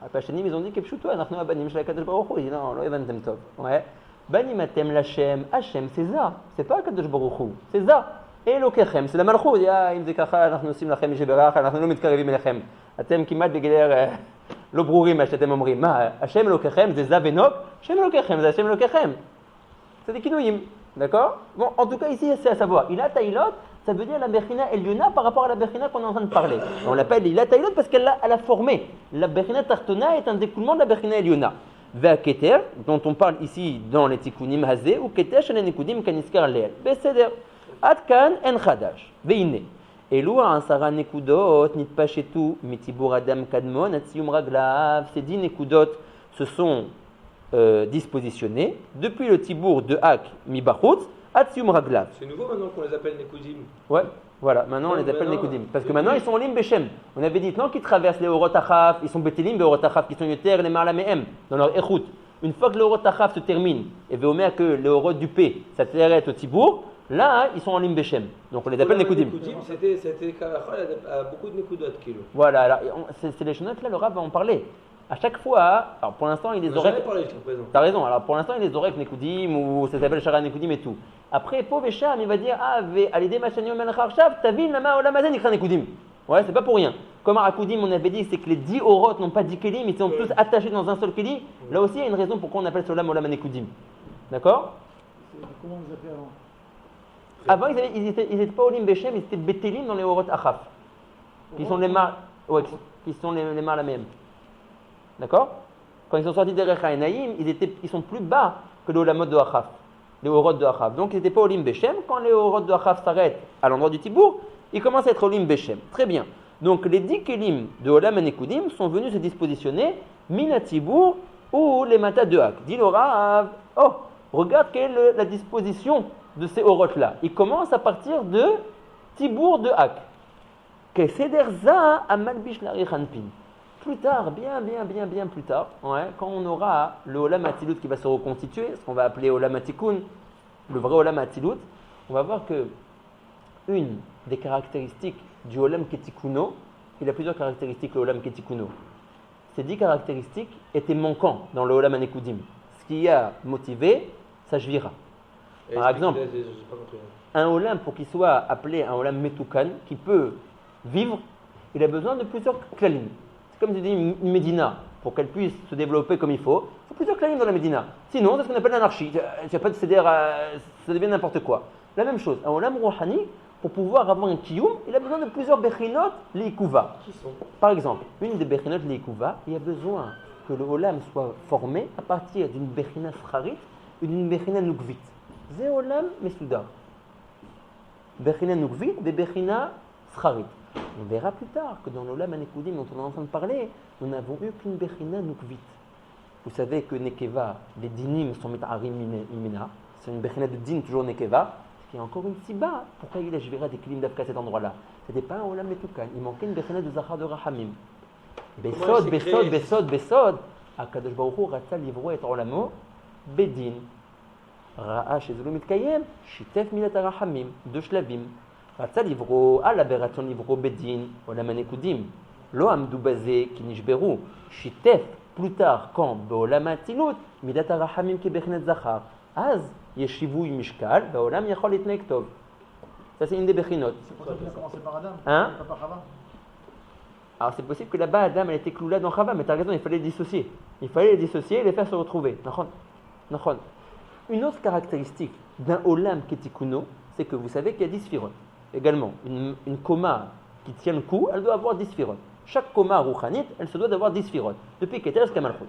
Les Pashtanim, ils ont dit Kepshuto, Anachnu Banim Shel Kadosh Baruch Hu. Ils disent non, lo evantem tov. Ouais. Banim Atem Lashem, Hashem, c'est ça. C'est pas Kadosh Baruch Hu, c'est ça. Elokechem, c'est la Malchut. Il y a Im Zekacha, Anachnu Sim Lachem Yeberach, Anachnu lo mitkarevim Elechem. Atem kimat begeler lo brurim, Atem omrim. Ma Hashem Elokechem, c'est ça Venok. Hashem Elokechem, c'est Hashem Elokechem. C'est des kinouim. D'accord. Bon, en tout cas, ici, c'est à savoir. Ilat Ailot, ça veut dire la Bechina Eliona par rapport à la Bechina qu'on est en train de parler. On l'appelle Ilat Ailot parce qu'elle a formé. La Bechina Tartona est un découlement de la Bechina Eliona. Vea Keter, dont on parle ici dans les Tikkunim Hazé, ou Keter Shene Nekudim Kaniskar Leel. Beseder. Atkan En Chadash. Veine. Elou Ansara Nekudot, Nitpashetu, Mitibur Adam Kadmon, Atsium Raglav. Ces 10 Nekudot se sont dispositionnés depuis le Tibour de Hak Mibachutz à Tsium Raglav. C'est nouveau maintenant qu'on les appelle Nekudim. Ouais, voilà, maintenant on les appelle Nekudim. Parce que maintenant ils sont Olim Beshem. On avait dit, tant qu'ils traversent les Orot Achaf, ils sont Betelim, les Orot Achaf qui sont Yoter, les Marla Mehem, dans leur Echut. Une fois que le Orot Achaf se termine, et Véomer que le Orot du P, ça s'arrête au Tibour, là ils sont Olim Beshem. Donc on les appelle Nekudim. C'était Kavachol à beaucoup de Nekudot, Kilo. Voilà, alors, c'est les chenotes là, le Rav va en parler. À chaque fois, alors pour l'instant, il les aurait. T'as raison, alors pour l'instant, il les aurait avec Nekudim ou ça s'appelle Shara Nekudim et tout. Après, pauvre Echam, il va dire ah, Alidé Machaniom Melcharshav, Tavin Lama Olamazen Ikra Nekudim. Ouais, c'est pas pour rien. Comme à Rakudim, on avait dit, c'est que les 10 Orot n'ont pas 10 Kelim, ils sont tous attachés dans un seul Keli. Là aussi, il y a une raison pourquoi on appelle ce Olam Nekudim. D'accord. Comment vous appelez avant? Avant, ils étaient pas Olim Beshem, ils étaient Betelim dans les Orot Achaf. Qui sont les Mar. Ouais, qui sont les Mar la même. D'accord. Quand ils sont sortis des Recha et Naïm, ils sont plus bas que les Olamot de Achaf, les Orot de Achaf. Donc ils n'étaient pas Olim Beshem. Quand les Orot de Achaf s'arrêtent à l'endroit du Tibour, ils commencent à être Olim Beshem. Très bien. Donc les 10 Kelim de Olam et Nekudim sont venus se dispositionner Mina Tibour ou les Matas de Hak. Dit le Rav, oh, regarde quelle est la disposition de ces Orot-là. Ils commencent à partir de Tibour de Hak. Kesederza Amalbish Larichanpin. Plus tard, bien plus tard, ouais, quand on aura le Olam Atzilut qui va se reconstituer, ce qu'on va appeler Olam Atikun, le vrai Olam Atzilut, on va voir que une des caractéristiques du Olam Ketikuno, il a plusieurs caractéristiques le Olam Ketikuno. Ces 10 caractéristiques étaient manquantes dans le Olam Anekudim. Ce qui a motivé sa Jvira. Par exemple, un Olam, pour qu'il soit appelé un Olam Metukan, qui peut vivre, il a besoin de plusieurs klalim. Comme tu dis, une Médina, pour qu'elle puisse se développer comme il faut plusieurs klalim dans la Médina. Sinon, c'est ce qu'on appelle l'anarchie. Tu n'as pas de céder, ça devient n'importe quoi. La même chose, un Olam Rouhani, pour pouvoir avoir un kiyum, il a besoin de plusieurs bechinot leikuva. Par exemple, une des bechinot leikuva, il a besoin que le Olam soit formé à partir d'une bechina scharit et d'une bechina nukvit. C'est Olam Mesudar. Bechina nukvit et bechina scharit. On verra plus tard que dans l'Olam Anekudim dont on est en train de parler, nous n'avons eu qu'une Bechina Nukvit. Vous savez que Nekeva, les dinim sont mitarim imina, c'est une Bechina de din, toujours Nekeva, il y a encore une siba. Pourquoi il a jvira des kilim d'Afka à cet endroit-là? Ce n'était pas un Olam Metukan, il manquait une Bechina de Zachar de Rahamim. Besod, Akadosh Baruch Hu Ratza livro et Olamo, Bedin. Ra'a Shezulu Mitkayem, Shitef Milat Rahamim, deux shlavim. רצה לברוא על ברצון לברוא בדין עולם הנקודים. לא עמדו בזה כי נשברו. שיתף פלוטר quand בעולם האצילות מידת הרחמים כבחינת זכר. אז יש שיווי משקל והעולם יכול להתנהג טוב. Ça c'est une des bechiנות. C'est pour ça qu'il a commencé par Adam, hein? pas par Chava. Alors c'est possible que là-bas, Adam, elle était cloula dans Chava, mais tu as raison, il fallait les dissocier. Il fallait les dissocier et les faire se retrouver. Nachon. Une autre caractéristique d'un Olam Ketikuno, c'est que vous savez qu'il y a 10 sphirotes. Également, une coma qui tient le coup, elle doit avoir 10 sphirotes. Chaque coma rouchanite, elle se doit d'avoir 10 sphirotes. Depuis Keter jusqu'à Malchut.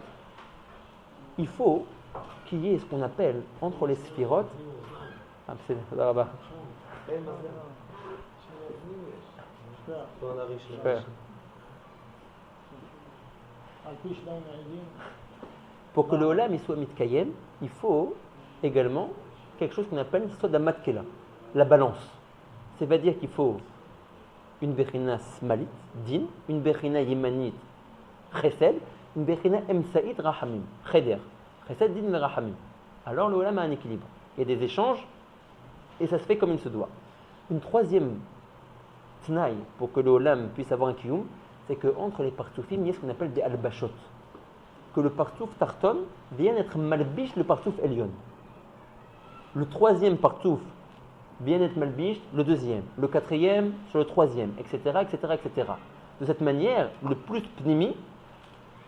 Il faut qu'il y ait ce qu'on appelle entre les sphirotes. Ah, c'est là-bas. Pour que le Olam il soit mitkayem, il faut également quelque chose qu'on appelle Sodamat Kela, la balance. C'est-à-dire qu'il faut une Bechina Smalit, Din, une Bechina Yemanit, Chesed, une Bechina Emsaïd, Rahamim, Cheder, Chesed, Din, Rahamim. Alors le Olam a un équilibre. Il y a des échanges et ça se fait comme il se doit. Une troisième Tnaï pour que le Olam puisse avoir un kiyum, c'est qu'entre les partoufim, il y a ce qu'on appelle des albashot. Que le partouf tarton vienne être malbish le partouf elion. Le troisième partouf vient être malbish le deuxième, le quatrième sur le troisième, etc., etc., etc. De cette manière, le plus pnimi,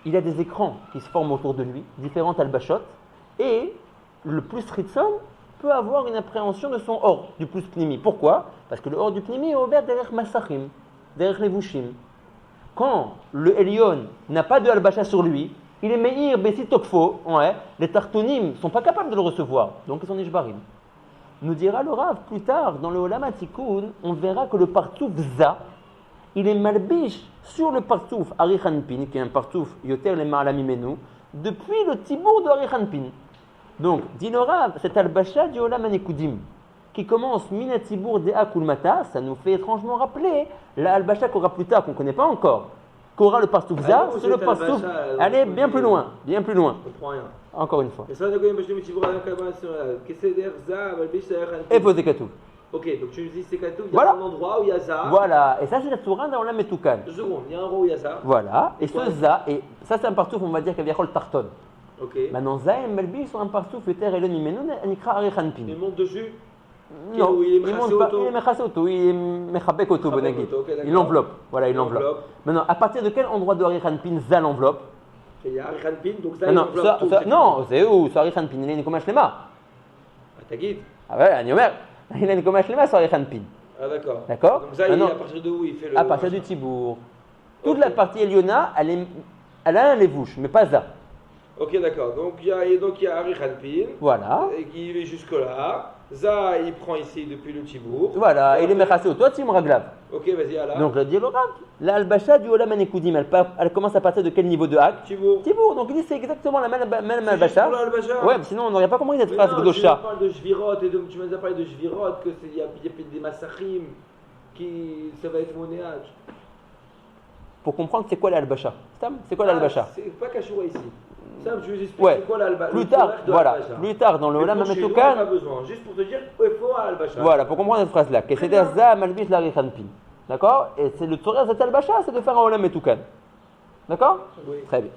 il a des écrans qui se forment autour de lui, différentes albashot, et le plus ritson peut avoir une appréhension de son or du plus pnimi. Pourquoi? Parce que le or du pnimi est ouvert derrière Masachim, derrière les Vushim. Quand le Elion n'a pas de albasha sur lui, il est meïr, bessit tokfo, ouais, les tartonim ne sont pas capables de le recevoir, donc ils sont nishbarim. Nous dira le Rav plus tard, dans le Olam HaTikun, on verra que le partouf Za, il est malbish sur le partouf Arichanpin, qui est un partouf yoter le ma'alamimenu, depuis le tibour de Arichanpin. Donc, dit le Rav, cet albasha du Olam HaNekudim, qui commence Minatibour de Akulmata, ça nous fait étrangement rappeler la albasha qu'on aura plus tard, qu'on ne connaît pas encore. Qu'aura le partouf Za, c'est le partouf. Allez, bien plus loin, bien plus loin. Je comprends rien. Encore une fois. Et posez Katouf. Ok, donc tu me dis c'est Katouf, il y a Voilà. un endroit où il y a Za. Voilà, et ça c'est la Toura dans Olam Metukan. 2 secondes, il y a un endroit où il y a Za. Voilà, et Ouais. ce Za, et ça c'est un partouf, on va dire qu'il y a Tarton. Ok. Maintenant, Za et Melbi sont un partouf, le terre et le Nimenu, Anikra Arichanpin. Il monte dessus. Non, il est il monte pas, il est mechasé auto, il est mechabek auto, Mechabek Bonagid. auto, ok, d'accord. Il l'enveloppe, voilà, il Il l'enveloppe. l'enveloppe. Maintenant, à partir de quel endroit de Arichanpin Za l'enveloppe? Il y a Arichanpin, donc ça, Non, il non, enveloppe tout. non, c'est où? C'est Arichanpin, il a une komash lema. Ah, t'as guide. Ah ouais, Aniomer, il a une komash lema sur Arichanpin. Ah, d'accord. D'accord? Donc ça, il est Maintenant, à partir de où il fait le. à partir du Tibour. Toute Ok. la partie Eliona, elle a un lévouche, mais pas Za. Ok, d'accord. Donc il y a Arichanpin. Voilà. Et qui va jusque-là. Ça, il prend ici depuis le Tibour. Voilà, Et il est après- mechasé auto, Tim Raglav. Ok, vas-y, à là. Donc, le dit le Rav, la albasha du Olam HaNekudim, elle commence à partir de quel niveau de Hak? Tibour. Tibour, donc il dit c'est exactement la même C'est juste albasha. pour l'Albasha. Ouais, mais sinon on n'aurait pas compris cette Mais phrase non, Gdosha. tu parles de Shvirot, et tu m'as parlé de Shvirot, que il y a des massachim, qui ça va être monéage. Pour comprendre c'est quoi l'albasha. Stam, c'est quoi l'albasha? C'est pas Kachoura ici. Ça, je vous explique Ouais. c'est quoi l'Albasha. Plus tard, voilà, plus tard dans le Olam Pas HaMetukan, besoin, juste pour te dire, il faut Albacha. voilà, pour comprendre cette phrase-là, que c'est bien. Za Malbish la Richanpin. D'accord? Et c'est le Torah cette albasha, c'est de faire un Olam HaMetukan. D'accord? Oui. Très bien.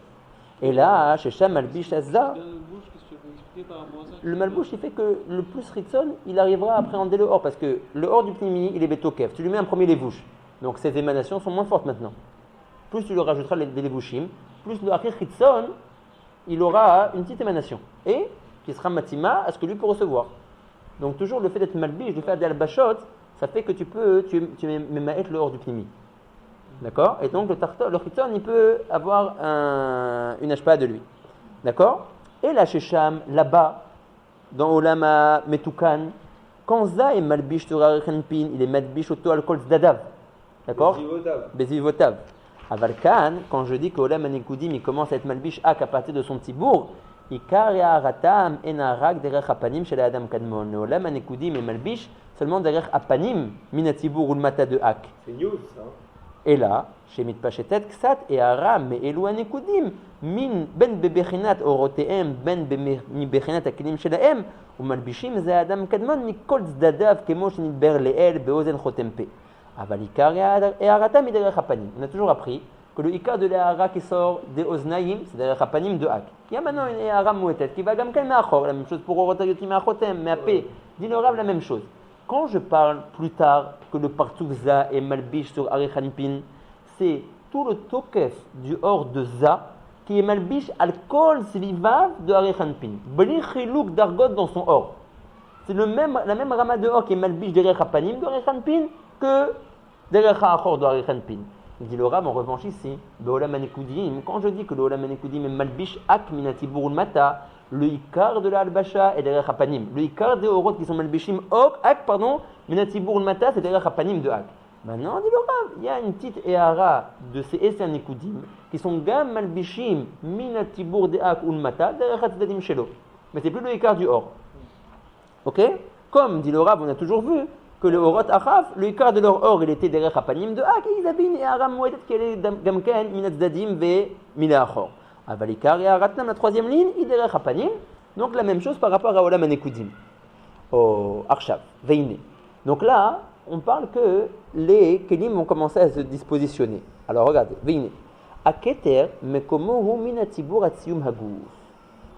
Et là, chez Sham Malbish Za, Dans le bouche, qu'est-ce que tu peux expliquer par rapport à ça? le malbouche, il fait que le plus Ritson, il arrivera à appréhender le or, parce que le or du Pnimi, il est Betokev. Tu lui mets un premier lévouche. Donc ses émanations sont moins fortes maintenant. Plus tu lui rajouteras des lévouchim, plus le Achir Ritson, il aura une petite émanation. Et qui sera matima à ce que lui peut recevoir. Donc toujours le fait d'être malbiche, de faire des albachot, ça fait que tu mets maït le hors du Pnimi. D'accord? Et donc le Ritson, il peut avoir une ashpa de lui. D'accord? Et là, chez Sham, là-bas, dans Olama Metukan, quand Za est malbish sur Arichanpin, il est malbish auto alcool zdadav. D'accord? Bezivotav. Avalkan, quand je dis que Olam HaNekudim, il commence à être malbish à partir de son petit bourg, Ikar Ya'aratam Enarak derech Apanim chez la Adam Kadmon. Le Olam HaNekudim est malbish seulement derech Apanim, Minatibour ou le Mata de Hak. C'est news, ça. Et là, chez Mitpachetet Ksat et Aram, mais Elou HaNekudim, min ben bebechinat oroteem, ben bebechinat akilim shelaem, ou malbishim ze Adam Kadmon, mikol zdadav, kemo shenidber leel, beozen chotempe. Aval Ikar et Arata miderech Apanim. On a toujours appris que le Ikar de l'Ehara qui sort des Oznaïm, c'est derech Apanim de Hak. Il y a maintenant une Ehara mouetet qui va gamken me'achor, la même chose pour Orotayotim me'achotem, me'apé. Dit le Rav la même chose. Quand je parle plus tard que le Partouf Za est malbish sur Arichanpin, c'est tout le tokef du or de Za qui est malbish al kol svivav de Arechanpin. Bli chilouk d'argot dans son or. C'est la même rama de or qui est malbish derech hapanim de Arechanpin que derech ha'achor de Arechanpin. Il dit le Rav en revanche ici, Be'olam hanekudim, quand je dis que le Olam hanekudim est malbish ak minatibur mata, le ikar de la albasha est derech hapanim. Le ikar des orot qui sont malbishim ak, minatibur mata, c'est derech hapanim de ak. Maintenant, dit le Rav, il y a une petite éhara de ces Eser Nekudim qui sont gam malbishim minatibur de ak mata, derech hatzadim shelo. Mais c'est plus le ikar du or. Ok? Comme dit le Rav, on a toujours vu que le Orot Achaf, le ikar de leur or, il était derrière Hapanim de Ak, et ils avaient une Ehara Mouedet qui est Gamken, Minat Zadim, Ve Minachor. Avalikar et Aratnam, la troisième ligne, il est derrière Hapanim. Donc la même chose par rapport à Olam Hanekudim. Au Arshav, Veine. Donc là, on parle que les Kelim vont commencer à se dispositionner. Alors regardez, Veine. Aketer, Mekomohu Minatibur Atsium Hagouf.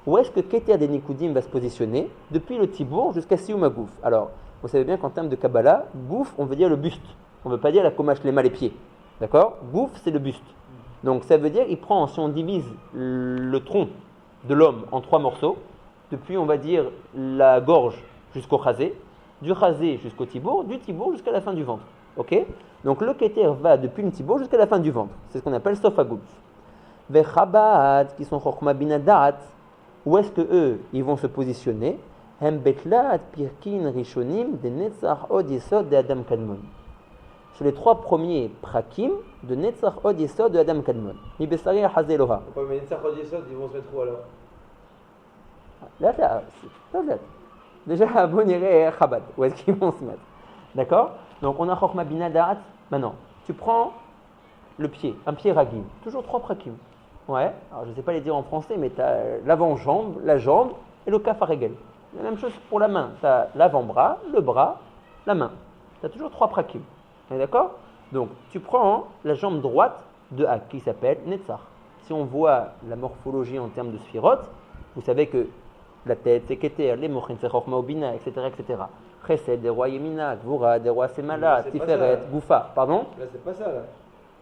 Où est-ce que Keter des Nekudim va se positionner? Depuis le Tibour jusqu'à Sium Hagouf. Alors, vous savez bien qu'en termes de Kabbalah, gouf, on veut dire le buste. On ne veut pas dire la komash lema, les pieds. D'accord? Gouf, c'est le buste. Donc ça veut dire, il prend, si on divise le tronc de l'homme en 3 morceaux, depuis, on va dire, la gorge jusqu'au chazé, du chazé jusqu'au tibour, du tibour jusqu'à la fin du ventre. Ok? Donc le keter va depuis le tibour jusqu'à la fin du ventre. C'est ce qu'on appelle sof hagouf. Ve chabad, qui sont chokhma binadat, où est-ce que eux, ils vont se positionner? Hem betlat pirkin rishonim de netzach od yesod de Adam Kadmon. Sur les 3 premiers prakim de netzach od yesod de Adam Kadmon. Mi besari hazeloha. Mais netzach od yesod, ils vont se mettre où alors? Là. Déjà, à Boniré Chabad, où est-ce qu'ils vont se mettre? D'accord? Donc on a chokhma binadat. Maintenant, tu prends le pied, un pied ragim. Toujours 3 prakim. Ouais, alors je ne sais pas les dire en français, mais tu as l'avant-jambe, la jambe et le kaf haregel. La même chose pour la main. Tu as l'avant-bras, le bras, la main. Tu as toujours 3 prakim. On est d'accord? Donc, tu prends la jambe droite de Ak qui s'appelle Netzach. Si on voit la morphologie en termes de sphirot, vous savez que la tête, c'est Keter, les mochin, c'est Chokhma Obina, etc. etc. Chesed, des rois Yemina, Gvura, des rois Semala, Tiferet, Goufa. Pardon? Là, c'est pas ça, là.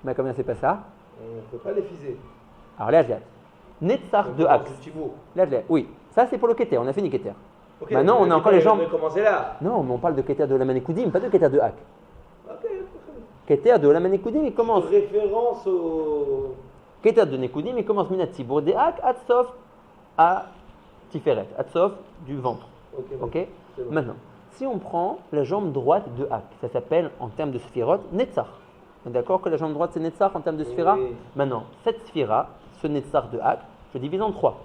Mais comment c'est pas ça? On ne peut pas les fiser. Alors là, Netzach de Ak. Là, oui. Ça, c'est pour le Keter. On a fini Keter. Okay, maintenant, on a encore les jambes. Commencer là. Non, mais on parle de Keter de Olam Hanekudim, pas de Keter de Ak. Ok. Keter de Olam Hanekudim, il commence. Référence au. Keter de Nekudim, il commence Minat Tibour de Ak, Atsof à Tiferet, Atsof du ventre. Ok. Bon. Maintenant, si on prend la jambe droite de Ak, ça s'appelle en termes de Sphirot Netzach. On est d'accord que la jambe droite c'est Netzach en termes de Sphira? Oui. Maintenant, cette Sphira, ce Netzach de Ak, je divise en 3.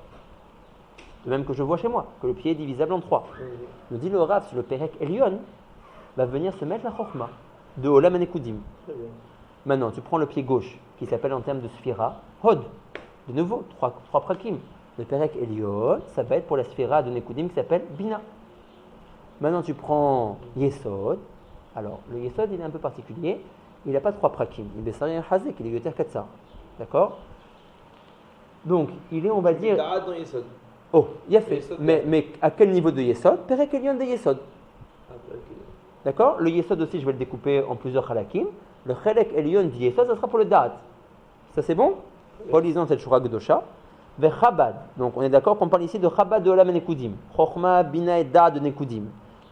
De même que je vois chez moi, que le pied est divisable en 3. Nous dit le Rav, sur le Perek Elion, va venir se mettre la Chokhma de Olam Hanekudim. Maintenant, tu prends le pied gauche, qui s'appelle en termes de Sphira, Hod. De nouveau, 3 prakim. Le Perek Elion, ça va être pour la Sphira de Nekudim qui s'appelle Bina. Maintenant, tu prends Yesod. Alors, le Yesod, il est un peu particulier. Il n'a pas 3 prakim. Il est Bessari Hazek, il est Yoter Katsar. D'accord? Donc, il est, on va dire. Dans Yesod. Oh, il a fait. Mais à quel niveau de Yesod? Perek Elion de Yesod. D'accord? Le Yesod aussi, je vais le découper en plusieurs halakim. Le Chelek Elion du Yesod, ça sera pour le Da'at. Ça c'est bon? Relisons cette Shura Gdosha. Vers Chabad. Donc on est d'accord qu'on parle ici de Chabad de Olam Hanekudim. Chokhma, Bina et Da'at de Nekudim.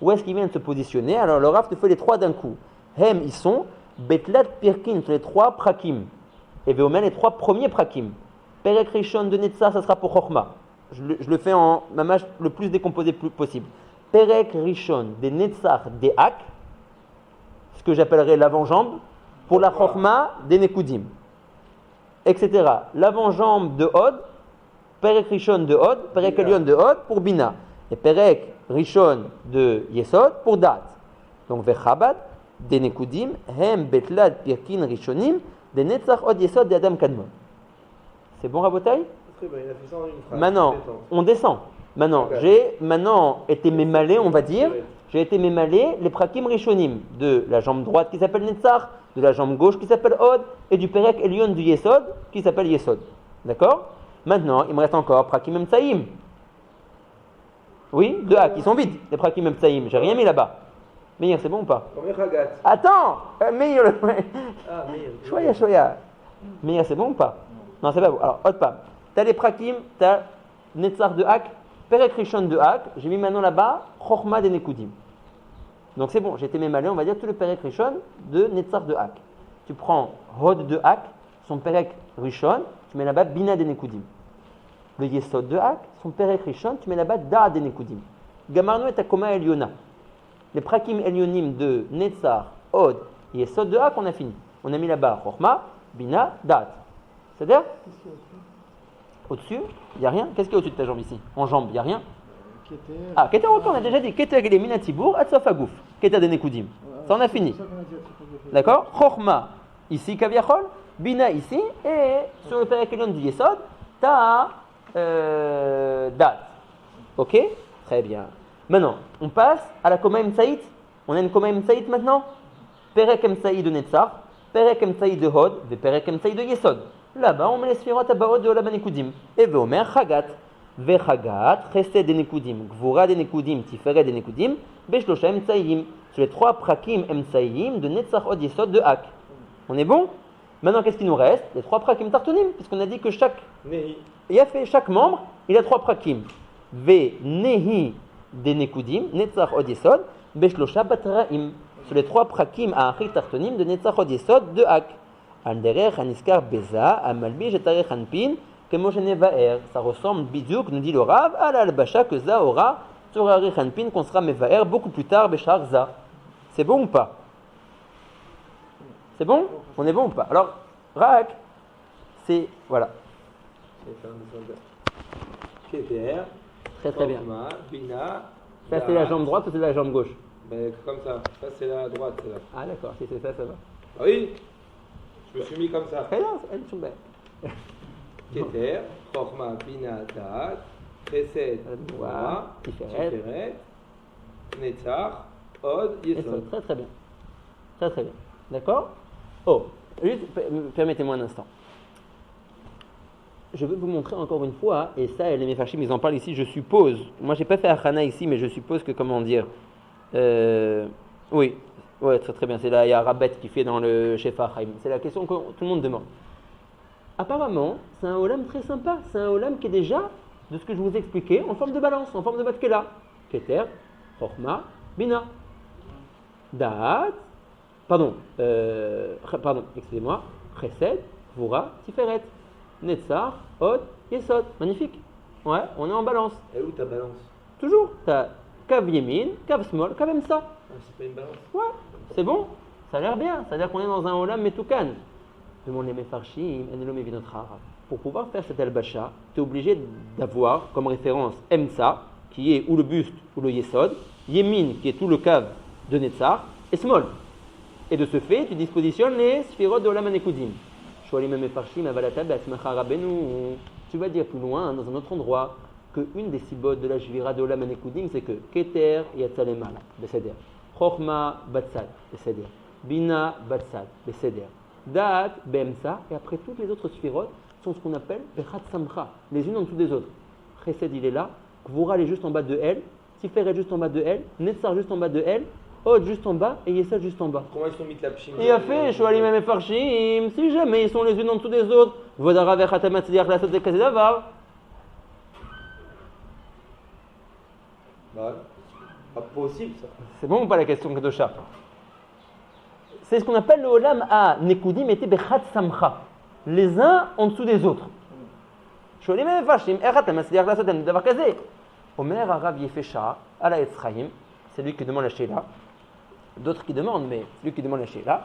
Où est-ce qu'ils viennent se positionner? Alors le Rav te fait les 3 d'un coup. Hem, ils sont Betlat Pirkin, sur les 3 prakim. Et Veomen, les 3 premiers prakim. Perek Rishon de Netzach, ça sera pour Chokhma. Je le fais en mamash le plus décomposé possible. Perek Rishon des Netzach des Ak, ce que j'appellerais l'avant-jambe, pour la Chokhma des Nekudim, etc. L'avant-jambe de Hod, Perek Rishon de Hod, Perek Elion de Hod pour Bina, et Perek Rishon de Yesod pour Dat. Donc Vechabad des Nekudim, Hem Betlad Pirkin Rishonim, des Netzach Hod Yesod de Adam Kadmon. C'est bon, Rabotai? Il a fait ça en une phrase. Maintenant, on descend. Maintenant, j'ai été mémalé, on va dire. J'ai été mémalé les prakim rishonim de la jambe droite qui s'appelle Netzach, de la jambe gauche qui s'appelle Hod, et du Perek Elion du Yesod qui s'appelle Yesod. D'accord? Maintenant, il me reste encore prakim emtsaïm. Oui, 2 A qui sont vides, les prakim emtsaïm. J'ai rien mis là-bas. Meir, c'est bon ou pas? Combien Chagat? Attends! Meir, Ah, Meir. Shoya. Mais c'est bon ou pas? Non, c'est pas bon. Alors, autre pas. Tu as les prakim, tu as Netzar de Hak, Perek Rishon de Hak. J'ai mis maintenant là-bas Chochma de Nekudim. Donc c'est bon, j'ai été même allé, on va dire tout le Perek Rishon de Netzar de Hak. Tu prends Hod de Hak, son Perek Rishon, tu mets là-bas Bina de Nekudim. Le Yesod de Hak, son Perek Rishon, tu mets là-bas Da de Nekudim. Gamarno et Takoma Eliona. Les prakim Elionim de Netzar, Hod, Yesod de Hak, on a fini. On a mis là-bas Chochma, Bina, Dat. C'est-à-dire au-dessus, il n'y a rien. Qu'est-ce qu'il y a au-dessus de ta jambe ici? En jambe, il n'y a rien. Ah, Keter, on a déjà dit. Keter, il est Minatibour, Atsof Agouf. Keter de Nekudim. Ça, on a fini. D'accord? Chochma, ici, Kaviachol. Bina, ici. Et sur le Perek Elion du Yesod, tu as Dat. Ok? Très bien. Maintenant, on passe à la Koma Emsaït. On a une Koma Emsaït maintenant. Perek Emsaït de Netzar, Perek Emsaït de Hod, et Perek Emsaït de Yesod. Là-bas, on met les Sfirot Abaot de Olam Nekudim. Et Veomer Chagat. Vechagat, Chesed de Nekudim, Gvura de Nekudim, Tiferet de Nekudim, Beshlosha Emsaïim. Sur les 3 prakim Emsaïim de Netzar Hod Yesod de Hak. On est bon? Maintenant, qu'est-ce qu'il nous reste? Les 3 prakim Tartonim, puisqu'on a dit que chaque membre, il a 3 prakim. Ve Nehi de Nekudim, Netzar Hod Yesod, Beshlosha Batraim. Sur les 3 prakim à Achil Tartonim de Netzar Hod Yesod de Hak. Anderech, Aniskar, Beza, Amalbi, Jetarech, Anpin, Kemoshene Vaer. Ça ressemble, Bidiouk, nous dit le Rav, à l'Albacha que Za aura, Torarech, Anpin, qu'on sera Mevaer beaucoup plus tard, Béchar Za. C'est bon ou pas? C'est bon? On est bon ou pas? Alors, Rak, c'est. Voilà. Keter, Très très bien. Chochma, Bina. Ça, c'est la jambe droite ou c'est la jambe gauche? Ben, comme ça. Ça, c'est la droite. C'est là. Ah, d'accord, si c'est ça, ça va. Ah oui, je me suis mis comme ça. Très bien, elles sont belles. Keter, Chochma, Bina, Dat, Chesed, Gvura, Tiferet, Netzar, Hod, Yesod. Très très bien. Très très bien. D'accord? Oh, juste, permettez-moi un instant. Je veux vous montrer encore une fois, et ça, les Mefarshim, ils en parlent ici, je suppose. Moi, j'ai pas fait Achana ici, mais je suppose que, comment dire. Oui, ouais, très très bien. C'est là, il y a Rabet qui fait dans le Shefa Chaim. C'est la question que tout le monde demande. Apparemment, c'est un olam très sympa. C'est un olam qui est déjà, de ce que je vous ai expliqué, en forme de balance, en forme de Batkela. Keter, Chochma, Bina. Da'at, pardon, excusez-moi, Chesed, Gvura, Tiferet, Netzar, Hod, Yesod. Magnifique. Ouais, on est en balance. Et où ta balance? Toujours. T'as Kav Yemin, Kav Small, Kav Emsa. Ah, c'est pas une balance? Ouais, c'est bon. Ça a l'air bien. Ça a l'air qu'on est dans un olam metoukan. Demande les Mefarshim, Enelom et Vinotra. Pour pouvoir faire cette albacha, tu es obligé d'avoir comme référence Emsa, qui est ou le buste ou le Yesod, Yemin, qui est tout le Kav de Netzar, et Small. Et de ce fait, tu dispositionnes les Sphirot de Olam Nekudim. Shoalim Mefarshim, Avalata, Be'atzmacha Rabbeinu. Tu vas dire plus loin, dans un autre endroit, qu'une des sibot de la Jvira de Olam Nekudim, c'est que Keter Yatzalemala, Beseder. Chochma Batsad, Beseder. Bina Batsad, Beseder. Da'at Be'emsa, et après toutes les autres Sphirot sont ce qu'on appelle Bechat Samcha, les unes en dessous des autres. Chesed, il est là, Gvura, elle est juste en bas de elle, Tiferet juste en bas de elle, Netzar juste en bas de elle, Hod juste en bas et Yesod juste en bas. Comment ils sont mis la pchim? Il a fait Shoalim et Mefarshim, si jamais ils sont les unes en dessous des autres. Vodara Vechatam Tzediach la Sot de Kazedavar. Bah, pas possible ça. C'est bon ou pas la question Kedosha? C'est ce qu'on appelle le Olam à Nekudim était Bechat Samcha. Les uns en dessous des autres. Shoalim et Mefarshim, Echatam Tzediach la Sot de Kazedavar. Omer Arav Yefesha, Ala Etzraim, c'est lui qui demande la Sheila. D'autres qui demandent, mais celui qui demande la Sheila,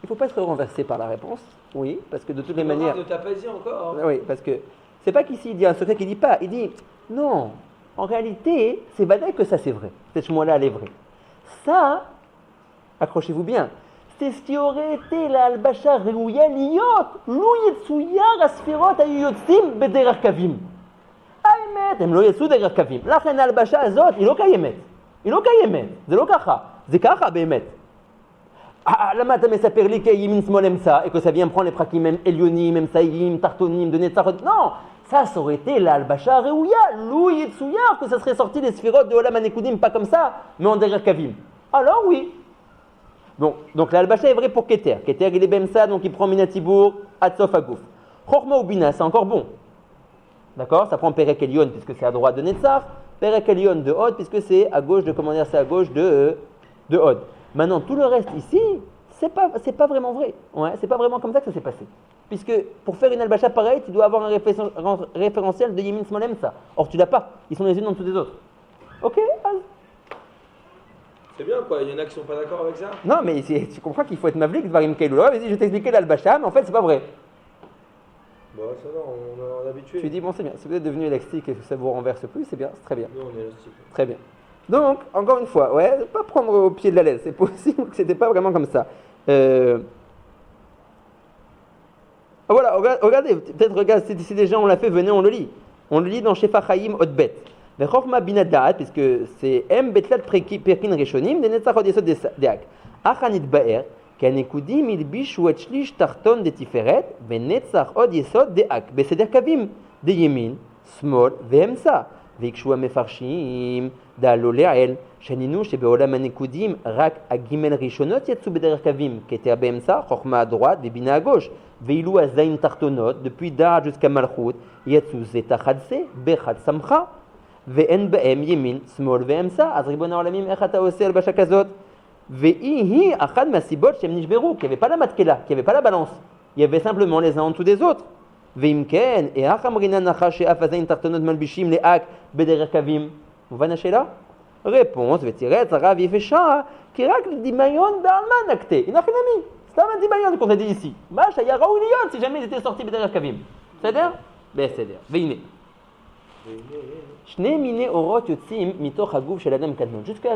il ne faut pas être renversé par la réponse. Oui, parce que de toutes les manières. Ne t'a pas dit encore. Oui, parce que c'est pas qu'ici il dit un secret qu'il dit pas. Il dit non. En réalité, c'est badai que ça c'est vrai. Cette chmoula elle est vraie. Ça, accrochez-vous bien. C'est ce qui aurait été la albacha reouya liyot lu yetsuyar asfirot ayotzim bederach kavim. Aïmet, הם לא יצאו דרך קווים. לכן ההלבשה הזאת היא לא קיימת. היא לא קיימת. זה לא ככה. זה ככה באמת. למה אתה מספר לי שימין שמאל אמצע, et que ça vient prendre les prakim elionim, emsaïm, tartonim, de netzachot? Non, ça aurait été l'albacha reouya, lou yetsuyar, que ça serait sorti les sphirotes de Olam Nekudim, pas comme ça, mais en derrière kavim. Alors oui. Donc la halbacha est vraie pour Keter. Keter, il est Bemsa, donc il prend Minatibour, Atsof Agouf. Chorma ou Bina, c'est encore bon. D'accord? Ça prend Perek Elion, puisque c'est à droite de Netzach. Perek Elion de Hod, puisque c'est à gauche de, comment dire, c'est à gauche de Hod. Maintenant, tout le reste ici, c'est pas vraiment vrai. Ouais, c'est pas vraiment comme ça que ça s'est passé. Puisque pour faire une halbacha pareille, tu dois avoir un référentiel de Yemin Smolem, ça. Or, tu l'as pas. Ils sont les unes en dessous des autres. Ok? C'est bien quoi, il y en a qui sont pas d'accord avec ça. Non, mais tu comprends qu'il faut être mavlik, Dvarim Kailoula. Vas-y, je vais t'expliquer l'halbacha, mais en fait, c'est pas vrai. Bon, ça va, on est habitué. Tu dis, bon, c'est bien. Si vous êtes devenu élastique et que ça vous renverse plus, c'est bien, c'est très bien. Nous, on est élastique. Très bien. Donc, encore une fois, ouais, pas prendre au pied de la lettre. C'est possible que c'était pas vraiment comme ça. Voilà, regardez, peut-être, regarde, si déjà on l'a fait, venez, on le lit. On le lit dans Shefa Chaim Hotbet. Vechorma binadat, puisque c'est M betlat perkin reshonim, de netzachot yesod deak. Achanit baer, kanekudim ilbishu et shlish tarton de tiferet, ve netzachot yesod deak. Beseder kavim, de yemin, smol, vemsa. Vekshu amefarshim, da lo le'el, shaninu shebeolam anekudim, rak agimel rishonot yatsu beder kavim, keter bemsa, chorma à droite, vebina à gauche. Veilou à zain tartonot, depuis dar jusqu'à malchut, yatsu zetachadse, bechad samcha. ואין בהם ימין, שמאל ואמצע, אז ריבון העולמים, איך אתה עושה הלבשה כזאת? והיא אחת מהסיבות שהם נשברו, כי avait pas la matkela, qui avait pas la balance, il y avait simplement les uns en dessous des autres. ואם כן, איך אמרינה נחה שאף הזין תחתונות מלבישים לאק בדרך קווים? מובן השאלה? רפונס ותירץ הרב יפשה, כי רק דמיון בעלמא נקטה, הנה חינמי, סתם הדמיון qu'on a dit ici, מה שהיה ראוי להיות si jamais ils étaient sortis בדרך קווים. בסדר? בסדר. והנה. Jusqu'à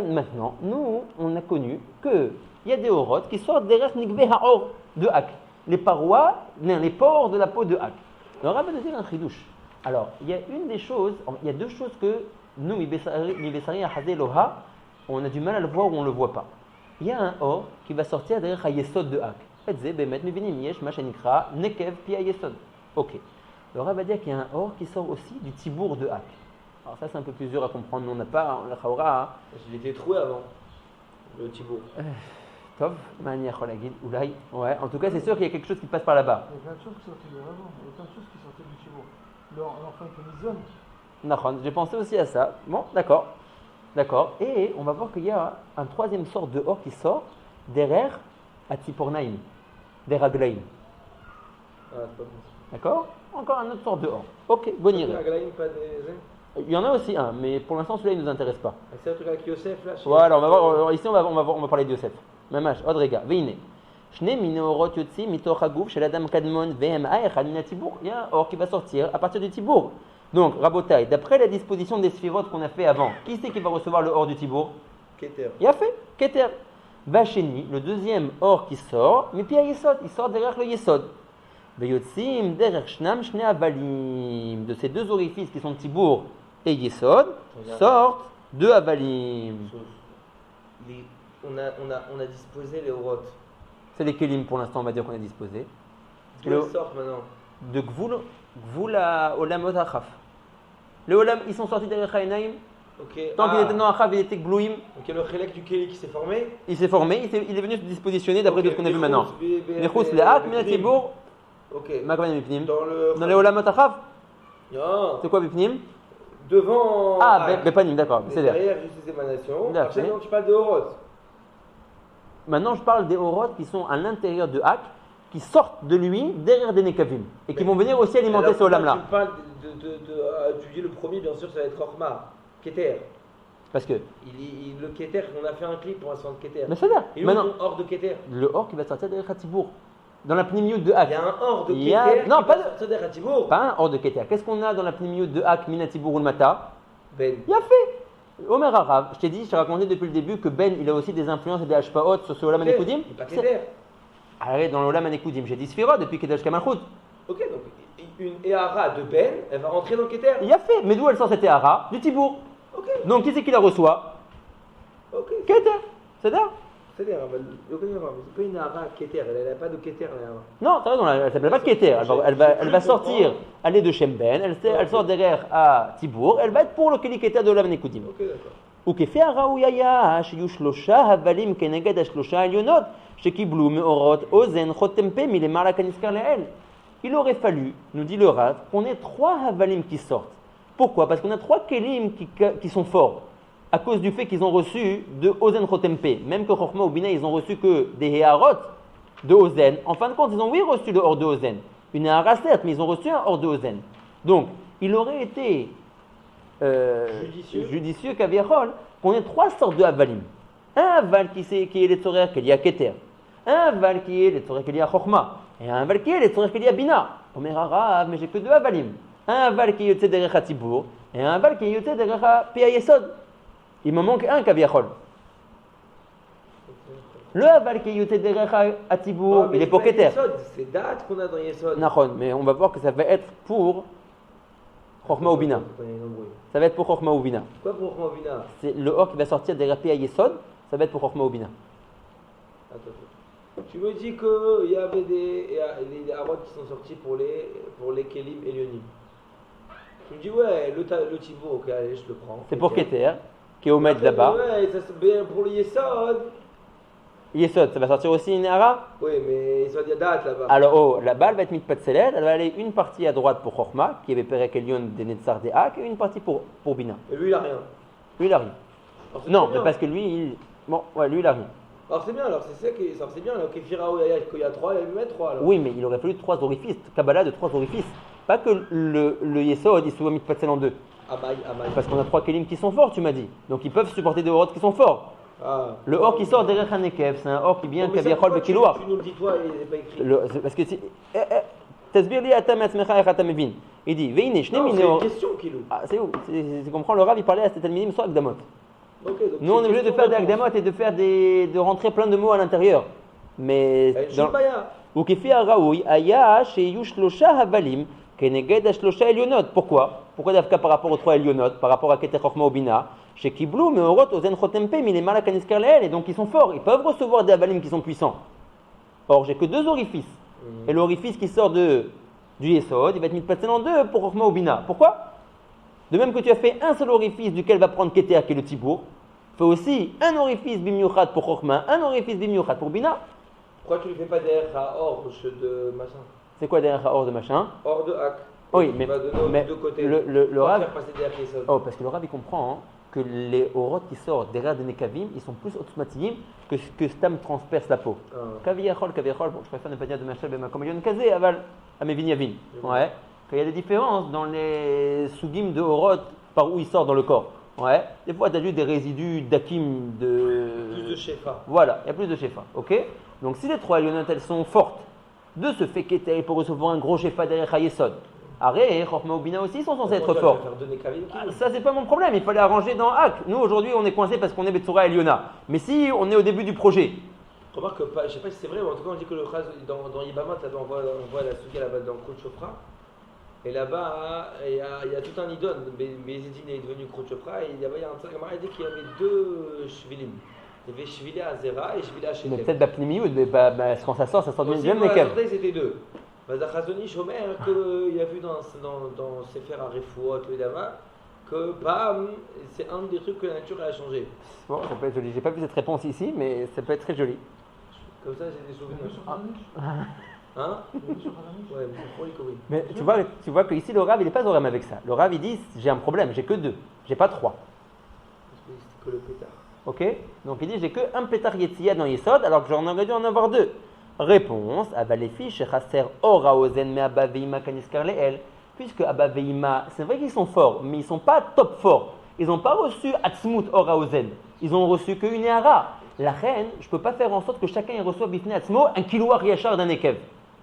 maintenant, nous, on a connu qu'il y a des orot qui sortent derrière Nigbe Haor de Hak, les parois, les pores de la peau de Hak. Le Rav va nous dire un chidouche. Alors, il y a deux choses que nous, Mibesari Ahazé Loha, on a du mal à le voir ou on ne le voit pas. Il y a un or qui va sortir derrière Hayesod de Hak. Ok. Le Rav va dire qu'il y a un or qui sort aussi du tibour de Hak. Alors ça c'est un peu plus dur à comprendre, nous on n'a pas la Chaora. Il était troué avant, le tibour. Tov, manière Cholagid, Oulai. Ouais, en tout cas c'est sûr qu'il y a quelque chose qui passe par là-bas. Il y a plein de choses qui sortaient de l'avant, il y a plein de choses qui sortaient du tibour. L'enfant qui zone. Nachon, j'ai pensé aussi à ça. Bon, d'accord. Et on va voir qu'il y a un troisième sort de or qui sort derrière Atipornaim, des Raglaim. Ah, c'est pas bon. D'accord? Encore un autre sort de or. Ok, bon iré. Il y en a aussi un, mais pour l'instant celui-là il ne nous intéresse pas. C'est un truc avec Yosef là. Voilà, on va voir, ici on va parler de Yosef. Mamash, Odrega, Veine. Shne mineorot yotzi mitoch haguf shel adam kadmon vma echad min hatibour. Il y a un or qui va sortir à partir du tibour. Donc, Rabotai, d'après la disposition des sphirotes qu'on a fait avant, qui c'est qui va recevoir le or du tibour? Keter. Il a fait Keter. Vacheni, le deuxième or qui sort, mais puis Yesod, il sort derrière le Yesod. Veyotzim derrière shnam shne avalim. De ces deux orifices qui sont tibour et Yesod, sortent deux avalim. On a disposé les orotes. C'est les kelim pour l'instant, on va dire qu'on a disposé. Ils sortent maintenant. De Gvul à Olam Achaf. Les Olam, ils sont sortis derrière Chainaim. Okay. Tant qu'il était dans Achaf, il était Glouim. Donc il y a le Chelek du Keli qui s'est formé. Il s'est formé, il est venu se dispositionner d'après ce qu'on a vu maintenant. Les Chous, les Hak, Minatibour. Ok. Dans les Olam Achaf. Non. C'est quoi Bipnim? Devant. Ah, Bepanim, d'accord. C'est derrière juste les émanations. Après, non, tu parles de Oroth. Maintenant, je parle des Oroth qui sont à l'intérieur de Hak, qui sortent de lui derrière des Nekavim et qui vont venir aussi alimenter ce Olam-là. Tu parles tu dis le premier, bien sûr, ça va être Rochma, Keter. Parce que le Keter, on a fait un clip pour un centre Keter. Mais c'est là. Et maintenant, hors de Keter. Le or qui va sortir derrière Hatibour. Dans la pnimiut de Hak. Il y a un hors de Keter. Non, pas sortir derrière Hatibour. Pas un hors de Keter. Qu'est-ce qu'on a dans la pnimiut de Hak, Minatibour ou le Mata? Ben. Il a fait. Omer Arav, je t'ai raconté depuis le début que Ben, il a aussi des influences et des hashpaot sur ce Olam Anekudim. Il n'est pas Keter. Allez, dans l'Olam Anekudim, j'ai dit Sphira depuis Kedesh Kamalchut. Ok, donc une Ehara de Ben, elle va rentrer dans Keter. Il a fait. Mais d'où elle sort cette Ehara? Du Tibour. Ok. Donc qui c'est qui la reçoit? Ok. Keter. C'est-à-dire? C'est-à-dire, c'est pas une Ehara Keter, elle n'a pas de Keter, l'Ehara. Non, t'as raison, elle s'appelle pas Keter. Elle va sortir, elle est de Shem Ben, elle sort derrière à Tibour, elle va être pour le Keli Keter de l'Olam Anekudim. Ok, d'accord. וכפי הראוי היה שיהיו 3 הבלים כנגד 3 העליונות שקיבלו מאורות אוזן חותם פה מלמעלה כנזכר לעיל. Il aurait fallu, nous dit le Rav, qu'on ait 3 havalim qui sortent. Pourquoi? Parce qu'on a 3 kelim qui sont forts, à cause du fait qu'ils ont reçu de Ozen Chotem Pe. Même que Chochma ou Bina, ils ont reçu que des Heharot de Ozen. En fin de compte, ils ont oui reçu le hors de Ozen. Une Hehara certes, mais ils ont reçu un hors de Ozen. Donc, il aurait été judicieux qu'Aviachol, qu'on ait 3 sortes de havalim. Un haval qui est les Tzorer, qui est lié à Keter. Un haval qui est les Tzorer, qui est lié à Chochma. Et un haval qui est les Tzorer, qui est lié à Bina. Omer Arav, mais j'ai que 2 havalim. Un haval qui est yoté derech Tzibour et un haval qui est yoté derech Pia Yesod. Il me manque un Kaviachol. Le haval qui est yoté derech Tzibour, il est pour Keter. C'est date qu'on a dans Yesod. Nachon, mais on va voir que ça va être pour Chochma ou Bina. Ça va être pour Chochma ou Bina. Quoi pour Chochma ou Bina? C'est le or qui va sortir derech Pia Yesod, ça va être pour Chochma ou Bina. Attends. Tu me dis qu'il y avait des harots qui sont sortis pour les Kelim et Lyonim. Tu me dis, ouais, le Tibour, ok, allez, je le prends. C'est pour Keter, qui est au maître là-bas. Ouais, ça c'est bien pour le Yesod. Yesod, ça va sortir aussi une Hara? Oui, mais Yesod, il y a date là-bas. Alors, là-bas, elle va être mitpatzelet, elle va aller une partie à droite pour Chochma, qui avait Perek Elyon des Netzar des Hak, et une partie pour Bina. Et lui, il a rien. Lui, il a rien. Alors, Non, mais parce que lui, lui, il a rien. Alors c'est bien, alors c'est bien, alors Kefirao, il y a 3, il va mettre 3 alors. Oui, mais il aurait fallu 3 orifices, Kabbalah de 3 orifices. Pas que le Yesod, il soit mitpatzel en 2. Amaï. Parce qu'on a 3 kelim qui sont forts, tu m'as dit. Donc ils peuvent supporter des orot qui sont forts. Ah. Le or qui sort derrière un Nekev, c'est un or qui vient Kaviachol Bekiloa. Tu nous le dis toi, il n'est pas écrit. Parce que si. Tasbir li atam atzmecha ech atam mevin. Il dit, veine, shne Non, c'est minor. une question, Kilou. Ah, c'est où? Tu comprends, le Rav, il parlait à cet talmidim soit Akdamot. Ok, donc Nous, on est obligé de faire des Akdamot et de rentrer plein de mots à l'intérieur. Mais. Ou kifi araoui, aya sheyu shlosha havalim, keneged shlosha elionot. Pourquoi? Pourquoi d'Afka par rapport aux 3 elionot, par rapport à Keter Chochma ou Bina? Chez Kiblou, Meorot, Ozen Chotem Pe, Milemala Kaniskar Leel, et donc ils sont forts, ils peuvent recevoir des havalim qui sont puissants. Or, j'ai que 2 orifices. Et l'orifice qui sort du Yesod, il va être mis de passer en 2 pour Chochma ou Bina. Pourquoi? De même que tu as fait un seul orifice duquel va prendre Keter, qui est le Tibour, fais aussi un orifice bimyuchat pour Chochma, un orifice bimyuchat pour Bina. Pourquoi tu ne fais pas derrière à Orge de machin? C'est quoi derrière Or de machin? Or de Hak. Oui, mais, de côté. le Rav. Faire passer derrière Yesod. Oh, parce que le Rav il comprend que les orot qui sortent derrière des Nekavim, ils sont plus automatisés que Stam transperce la peau. Kaviachol, bon, je préfère ne pas dire de Machal Bema comme Kazé, aval, Amevin Yavin. Ouais. Qu'il y a des différences dans les sougim de orot par où ils sortent dans le corps. Ouais. Des fois, tu as juste des résidus d'Akim de. Plus de Shefa. Voilà, il y a plus de Shefa. Ok? Donc, si les 3 Elionot, elles sont fortes, de ce fait qu'elles pour recevoir un gros Shefa derrière Hayesod, Aré, Chochma ou Bina aussi sont censés être forts. Ça, c'est pas mon problème, il fallait arranger dans Hak. Nous, aujourd'hui, on est coincé parce qu'on est Betsura et Eliona. Mais si on est au début du projet. Remarque que, je sais pas si c'est vrai, mais en tout cas, on dit que le Chaz, dans Yibamot, là, on voit la Souga là-bas dans Krot Chopra. Et là-bas, il y a tout un idon. Bézidine est devenu Krot Chopra. Et il y a un truc, il dit qu'il y avait 2 shvilim. Il y avait Shvili à Zera et Shvili à Shetem. Mais peut-être Bapnimioud, mais quand ça sort du même Nekev. C'était 2. Zachazoni Shomer, qu'il a vu dans Sefer Arefouot, évidemment, que bam, c'est un des trucs que la nature a changé. Bon, ça peut être joli. J'ai pas vu cette réponse ici, mais ça peut être très joli. Comme ça, j'ai des souvenirs. Hein? Ouais, mais c'est pour les courriers. Mais tu vois que ici le Rav il n'est pas Zorem avec ça. Le Rav il dit j'ai un problème, j'ai que 2, j'ai pas 3. Parce que c'est que le pétard. Ok? Donc il dit j'ai que un pétard Yetzia dans Yesod alors que j'en aurais dû en avoir 2. Réponse, Abalefi, Shechaser, Ora Ozen, mais Abaveima Kaniskar Leel. Puisque Abaveima, c'est vrai qu'ils sont forts, mais ils ne sont pas top forts. Ils n'ont pas reçu Atzmut Ora Ozen. Ils ont reçu qu'une Ehara. La reine, je ne peux pas faire en sorte que chacun reçoive Bifne Atzmo un kiloar Yachar d'un Nekev.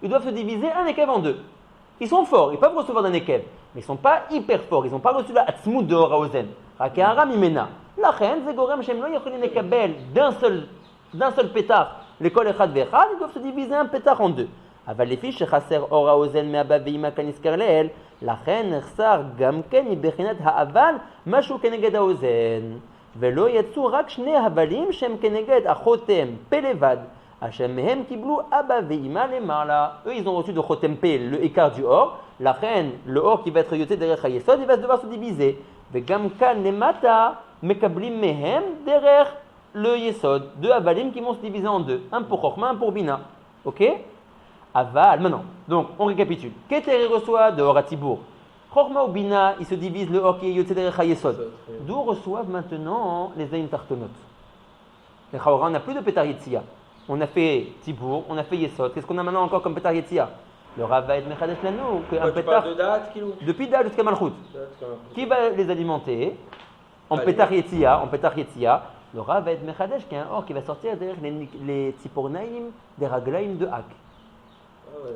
Ils doivent se diviser un Nekev en 2. Ils sont forts, ils peuvent recevoir d'un Nekev, mais ils ne sont pas hyper forts. Ils n'ont pas reçu la Atzmut de Ora Ozen. Rakehara Mimena. La reine, Zegorem Shemlo Yacholin Nekabel d'un seul pétard. L'école Echad Vechad, ils doivent se diviser un pétard en 2. Aval les fiches, Chasser Ora Ozen Meaba Veima Kaniskar Leel, la reine Ersar Gamken Ibechinat Haavan, Mashu Keneged Ozen. Velo Yatsu Rak Shne Havalim, Shem Keneged Achotem Pelevad, Hashem Mehem Kiblu Abba Veima Lemala. Eux, ils ont reçu de Chotem Pe le écart du or. La reine, le or qui va être yoté derrière Hayesod, il va devoir se diviser. Vegamkan Lemata, Mekablim mehem derrière le yesod, deux avalim qui vont se diviser en deux, un pour Chokhmah, un pour Bina. Ok? Aval, maintenant, donc on récapitule. Keter reçoit de Or Hatibour. Chokhmah ou Bina, ils se divisent le Or qui est Yotze derrière Yesod. D'où reçoivent maintenant les Zayin Tartonot. Les Chaora, on n'a plus de Petar Yetzia. On a fait Tibour, on a fait Yesod. Qu'est-ce qu'on a maintenant encore comme Petar Yetzia? Le Rav va être Mechadesh Lano, que un Tu Petar. parles de date, Kilou Depuis Dal jusqu'à Malchut. Qui va les alimenter? En Petar Yetzia, le Rav va être Mechadesh, qui est un or qui va sortir derrière les Tzipornaïm des Raglaïm de Hak. Ah ouais.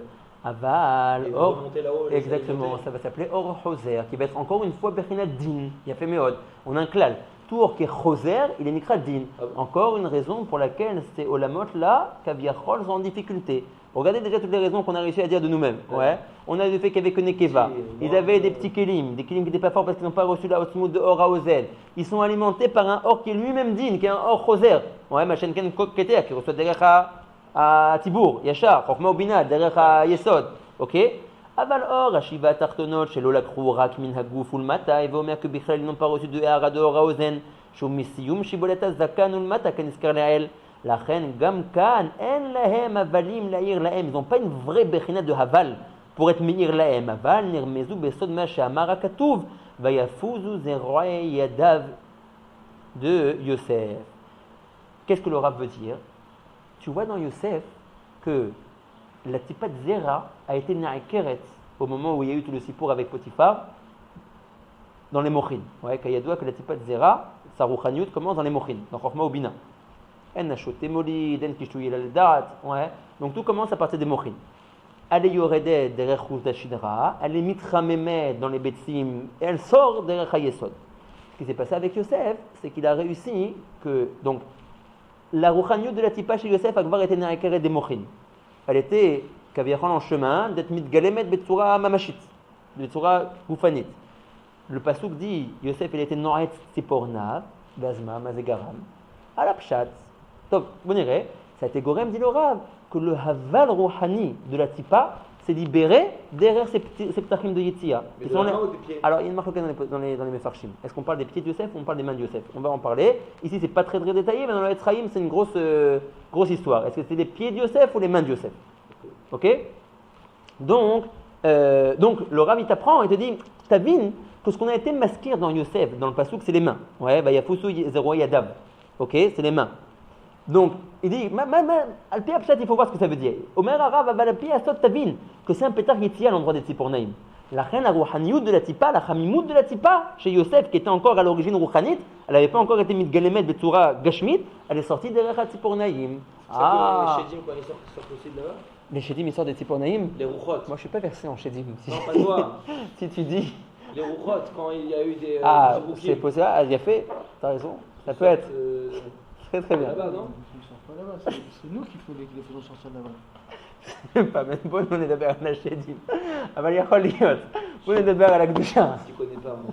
Aval, Et or. remonter là-haut, Exactement, remonter. ça va s'appeler Or Choser, qui va être encore une fois Bechinat Din. Il y a fait Meod. On a un klal. Tout or qui est Choser, il est Nikra Din. Ah bon? Encore une raison pour laquelle ces Olamot là, Kaviachol, sont en difficulté. Regardez déjà toutes les raisons qu'on a réussi à dire de nous-mêmes. Ouais. On a le fait qu'il y avait que Nekeva. Ils avaient des petits kelim, des kelim qui n'étaient pas forts parce qu'ils n'ont pas reçu la Osmout de Or Haozel. Ils sont alimentés par un or qui est lui-même Din, qui est un or Choser. Ouais, Machen Ken Keter, qui reçoit derrière à Tibour, Yachar, Chokhmah ou Bina, derrière à Yesod. Ok? Aval or, Hashiva Tartonot, Shelo Lakru, Rak Min Haguf Ulmata, et Vomer que Bichlal, ils n'ont pas reçu de Hara de Or Haozen. Shumisiyum Shiboleta Zakan Ulmata, Kaniskar Lael. La reine Gamkan, En Lahem Avalim Lair Lahem. Ils n'ont pas une vraie Bechina de Haval pour être Meir Lahem. Aval, Nirmezu Besod Masha Amara Katouv, Vayafuzu Zeroy Yadav de Yosef. Qu'est-ce que le Rav veut dire? Tu vois dans Yosef que la tipat Zera a été Naïkeret au moment où il y a eu tout le sipour avec Potiphar dans les Mochin. Ouais, Kayadoua que la tipat Zera, sa rouchaniut commence dans les Mochin, dans Chokhmah ou Bina. En Achoté Molid, En Kishtouye Laldat. Ouais, donc tout commence à partir des Mochin. Elle est Yoredet derrière Chouta Shidra, elle est Mitra Memet dans les Betsim, et elle sort derrière Hayesod. Ce qui s'est passé avec Yosef, c'est qu'il a réussi que, donc, la rouchaniut de la tipa chez Yosef Akbar était Naïkeret des Mochin. Elle était Kaviachon en chemin d'être mitgalemet betsura mamashit, betsura goufanit. Le pasuk dit Yosef il était noret tzipornav, bazma mazegaram, à la pshat. Donc, vous verrez, ça a été gorem dit le Rav que le haval rouhani de la tipa s'est libéré derrière ces ptachim de Yetzia. Mais de la main ou des pieds? Alors il y a une marque dans les mefarshim. Est-ce qu'on parle des pieds de Yosef ou on parle des mains de Yosef? On va en parler. Ici c'est pas très très détaillé, mais dans le Etzraïm c'est une grosse histoire. Est-ce que c'est les pieds de Yosef ou les mains de Yosef? Ok? Donc le Rav il t'apprend et te dit, t'avines que ce qu'on a été masqué dans Yosef, dans le pasuk, c'est les mains. Ouais, va yafusu zero yadav. Ok, c'est les mains. Donc, il dit, al-pi apshat, il faut voir ce que ça veut dire. Omer Arav, al-pi asot tavin, que c'est un pétard yetzi à l'endroit des Tzipornaïm. La reine, la rouhaniout de la tipa, la chamimout de la tipa, chez Yosef, qui était encore à l'origine rouhanite, elle n'avait pas encore été mitgalemet betsura gashmit, elle est sortie derrière la Tzipornaïm. Ah! Les Shedim, quand ils sortent aussi de là-bas? Les Shedim, ils sortent des Tzipornaïm? Les Rouchot. Moi, je suis pas versé en Shedim. Non, pas toi. Si tu dis. Les Rouchot, quand il y a eu des. Ah, des c'est possible. Ah, il a fait. T'as raison. Ça peut être. Très très bien. Là-bas, non? Ils ne sortent pas là-bas, c'est nous qui faisons sortir là-bas. pas même bon, on est d'abord à la Shedim. אבל יכול להיות. בוא נדבר על הקדושה. Tu connais pas, moi.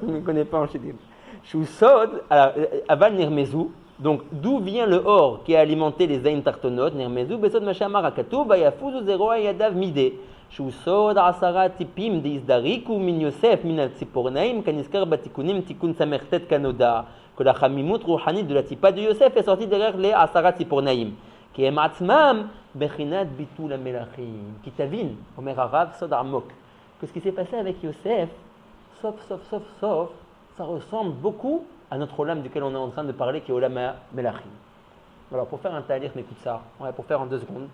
Je ne connais pas en Shedim. Shou Sod, alors, Aval Nirmezu, donc d'où vient le or qui a alimenté les Zayin Tartonot, Nirmezu, Besod Mashamar Akatou, Bayafuzu Zeroa Yadav Mide. Shou Sod, Asara Tipim, Dizdariku, Min Yosef, Min Al-Tzipornaim, Kaniskar Batikunim, Tikun Samertet Kanoda. Que la chamimout rouhanite de la tipa de Yosef est sortie derrière les Asara Tzipornaim. Qui est Matzmam, Bechinat Bitul Amelachim. Qui t'avine, Omer Arav Sod Amok. Que ce qui s'est passé avec Yosef, sauf, ça ressemble beaucoup à notre olam duquel on est en train de parler, qui est olam Melachim. Alors pour faire un talir, mais écoute ça, pour faire en 2 secondes,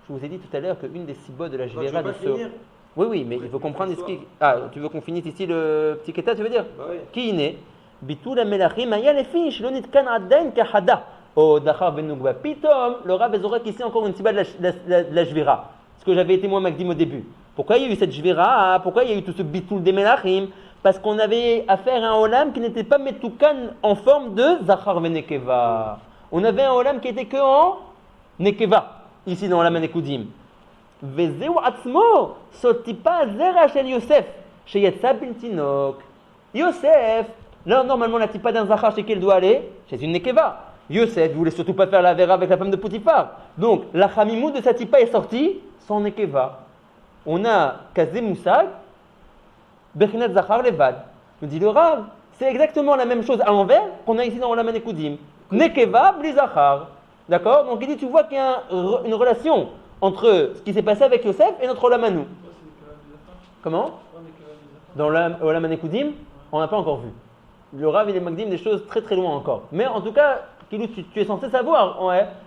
je vous ai dit tout à l'heure qu'une des sibos de la Jvéra de ce... Oui, mais il faut comprendre ce qui... Ah, tu veux qu'on finisse ici le petit kéta, tu veux dire? Bah oui. Qui est ביטול המלכים היה לפי שלא נתקן עדיין כחדה או דחר ונוגבה. פתאום le Rav zorek ici encore une siba de la Jvéra. Ce que j'avais été moi Magdim au début. Pourquoi il y a eu cette Jvéra? Pourquoi il y a eu tout ce bitul des Melachim? Parce qu'on avait affaire à un olam qui n'était pas metoukan en forme de Zachar venekeva. On avait un olam qui était que en nekeva, ici dans l'olam nekoudim. Vezeu atzmo sotipa zera shel Yosef sheyatsa biltinok. Yosef, là normalement la tipa d'un Zachar chez qui elle doit aller? Chez une nekeva. Yosef ne voulait surtout pas faire la vera avec la femme de Potiphar. Donc la chamimou de sa tipa est sortie sans nekeva. On a Kazé Moussag, Bechinat Zachar Levad. Nous dit le Rav, c'est exactement la même chose à l'envers qu'on a ici dans Olam HaNekudim. Nekeva bli zachar. D'accord? Donc il dit, tu vois qu'il y a une relation entre ce qui s'est passé avec Yosef et notre Olam HaNu. Comment? Dans Olam HaNekudim, on n'a pas encore vu. Le Rav il est magdim des choses très très loin encore. Mais en tout cas, Kilou, tu es censé savoir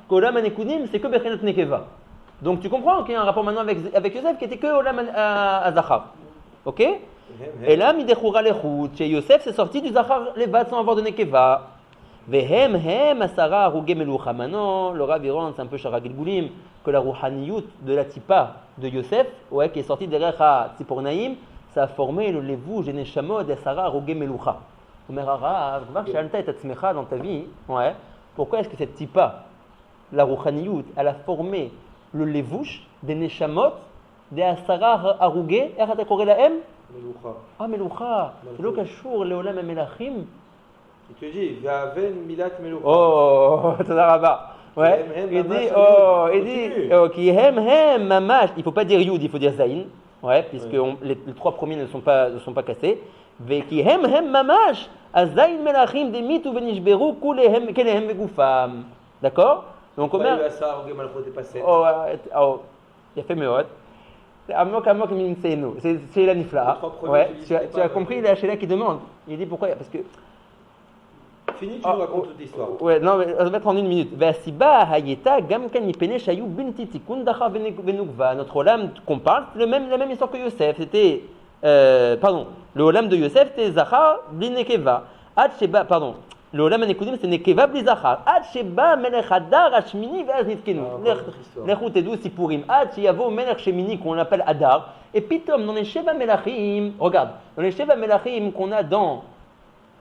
qu'Olam HaNekudim, c'est que Bechinat Nekeva. Donc tu comprends qu'il y a un rapport maintenant avec Yosef qui était que Olam HaZachar. Ok? Et là, Midechura Lechut, chez Yosef, c'est sorti du Zachar Levad sans avoir de Nekeva. Vehem hem asara aruge melucha. Maintenant, le Rav il rentre, c'est un peu Shara Gilgulim, que la rouhaniyut de la tipa de Yosef, qui est sortie derrière à Tzipornaïm, ça a formé le levouj et neshamot d'asara aruge melucha. Omer Arav, voir que Shalta et Atzmecha dans ta vie, pourquoi est-ce que cette tipa, la rouhaniyut, elle a formé le levouj des neshamot d'asara aruge, et à quoi la M? Melucha. Ah, melucha, c'est le kashour, leolam melachim. Il te dit, Vaven Milat Melucha. Oh, Tadaraba. Ouais. Il dit, qui hem mamash. Il ne faut pas dire yud, il faut dire zayin. Ouais, puisque les trois premiers ne sont pas cassés. Qui hem mamash. Azayin melachim demit ou benishberu kulehem kelehem vegufam. D'accord? Donc Omer. Oh, il a fait meot. Amok minsenu. C'est la nifla. Ouais. Tu as compris la Sheila qui demande. Il dit pourquoi? Parce que fini, tu nous racontes toute l'histoire. Ouais, non, mais on va mettre en une minute. Notre olam qu'on parle, c'est la même histoire que Yosef. C'était, le olam de Yosef, c'était Zachar bli Nekeva. Le olam HaNekudim, c'était Nekeva bli Zachar. Ad sheba melech Hadar Hashmini ve'az nitkenu. Lechut tedu sipurim. Ad sheyavo melech Shemini qu'on appelle Hadar. Et pitom, dans les Sheva Melachim, regarde, dans les Sheva Melachim qu'on a dans.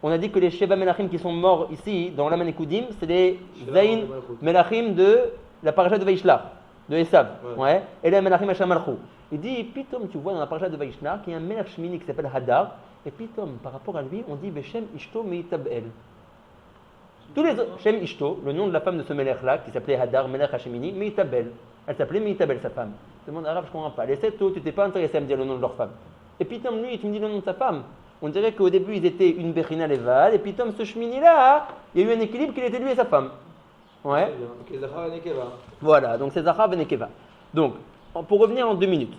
On a dit que les Sheva Melachim qui sont morts ici, dans Olam HaNekudim, c'est les Zayin Melachim de la paracha de Vaishlach, de Esav. Ouais. Et les Melachim Hasham Malchou. Il dit, pitom, tu vois dans la paracha de Vaishlach, qu'il y a un Melach Shemini qui s'appelle Hadar, et pitom, par rapport à lui, on dit Veshem Ishto Meitabel. Tous les autres, Shem Ishto, le nom de la femme de ce Melech-là, qui s'appelait Hadar, Melech Hashemini, Meitabel. Elle s'appelait Meitabel, sa femme. Je demande arabe, je ne comprends pas. Les 7 autres, tu n'étais pas intéressé à me dire le nom de leur femme. Et pitom, lui, tu me dis le nom de sa femme. On dirait qu'au début, ils étaient une Bechina Levad, et puis Tom, ce Shmini-là, il y a eu un équilibre qu'il était lui et sa femme. Ouais. Voilà, donc c'est Zachar et Nekeva. Donc, pour revenir en 2 minutes,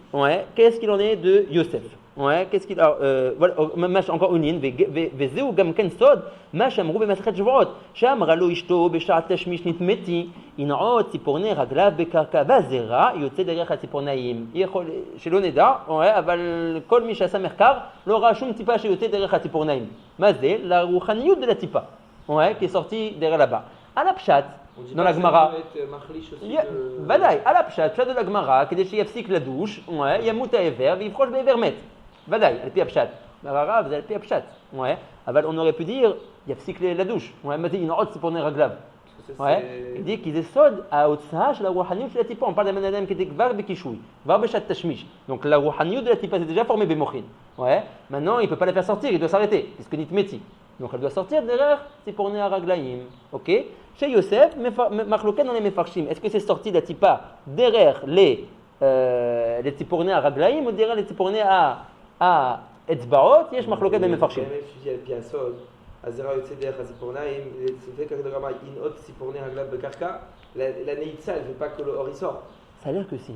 qu'est-ce qu'il en est de Yosef? Qu'est-ce qu'il a voilà, encore une vezeu gam ken sod ma shamru b'masachet shvuot shamra lo ishto b'shat tashmish nitmeti in'ot ציפורני רגליו בקרקע והזרע יוצא דרך הציפורניים. שלא נדע, אבל כל מי שעשה מחקר לא ראה שום טיפה שיוצא דרך הציפורניים. מה זה? לרוחניות de la tipa, qui est sortie derrière là-bas. À la pshat, dans la Gemara, ודאי, à la pshat, pshat de la Gemara, כדי שיפסיק לדוש, ימות העבר ויפרוש בעבר מת. ודאי, על פי הפשט. הרב, זה על פי הפשט. אבל on aurait pu dire, יפסיק לדוש. מה זה ינעוץ ציפורני רגליו. il dit qu'ils esodent à Otsah chez la rouhaniyut de la tipa. On parle d'un manadam qui était Gvar Bekishui, Gvar Beshat Tashmish. Donc la rouhaniyut de la tipa c'est déjà formé Bemochin. Maintenant il ne peut pas la faire sortir, il doit s'arrêter, puisque Nitmeti. Donc elle doit sortir derrière Tsiporne Araglaim. Ok? Chez Yosef, Machloket dans les Mefarshim, est-ce que c'est sorti de la tipa derrière les Tsiporne Araglaim ou derrière les Tsiporne à Etzbaot? Yesh Machloket dans les Mefarshim. הזרע יוצא דרך הציפורניים, זה ככה גם ינעות ציפורני רגליו בקרקע, לנעיצה, elle fait pas que le or il sort. Ça a l'air que si.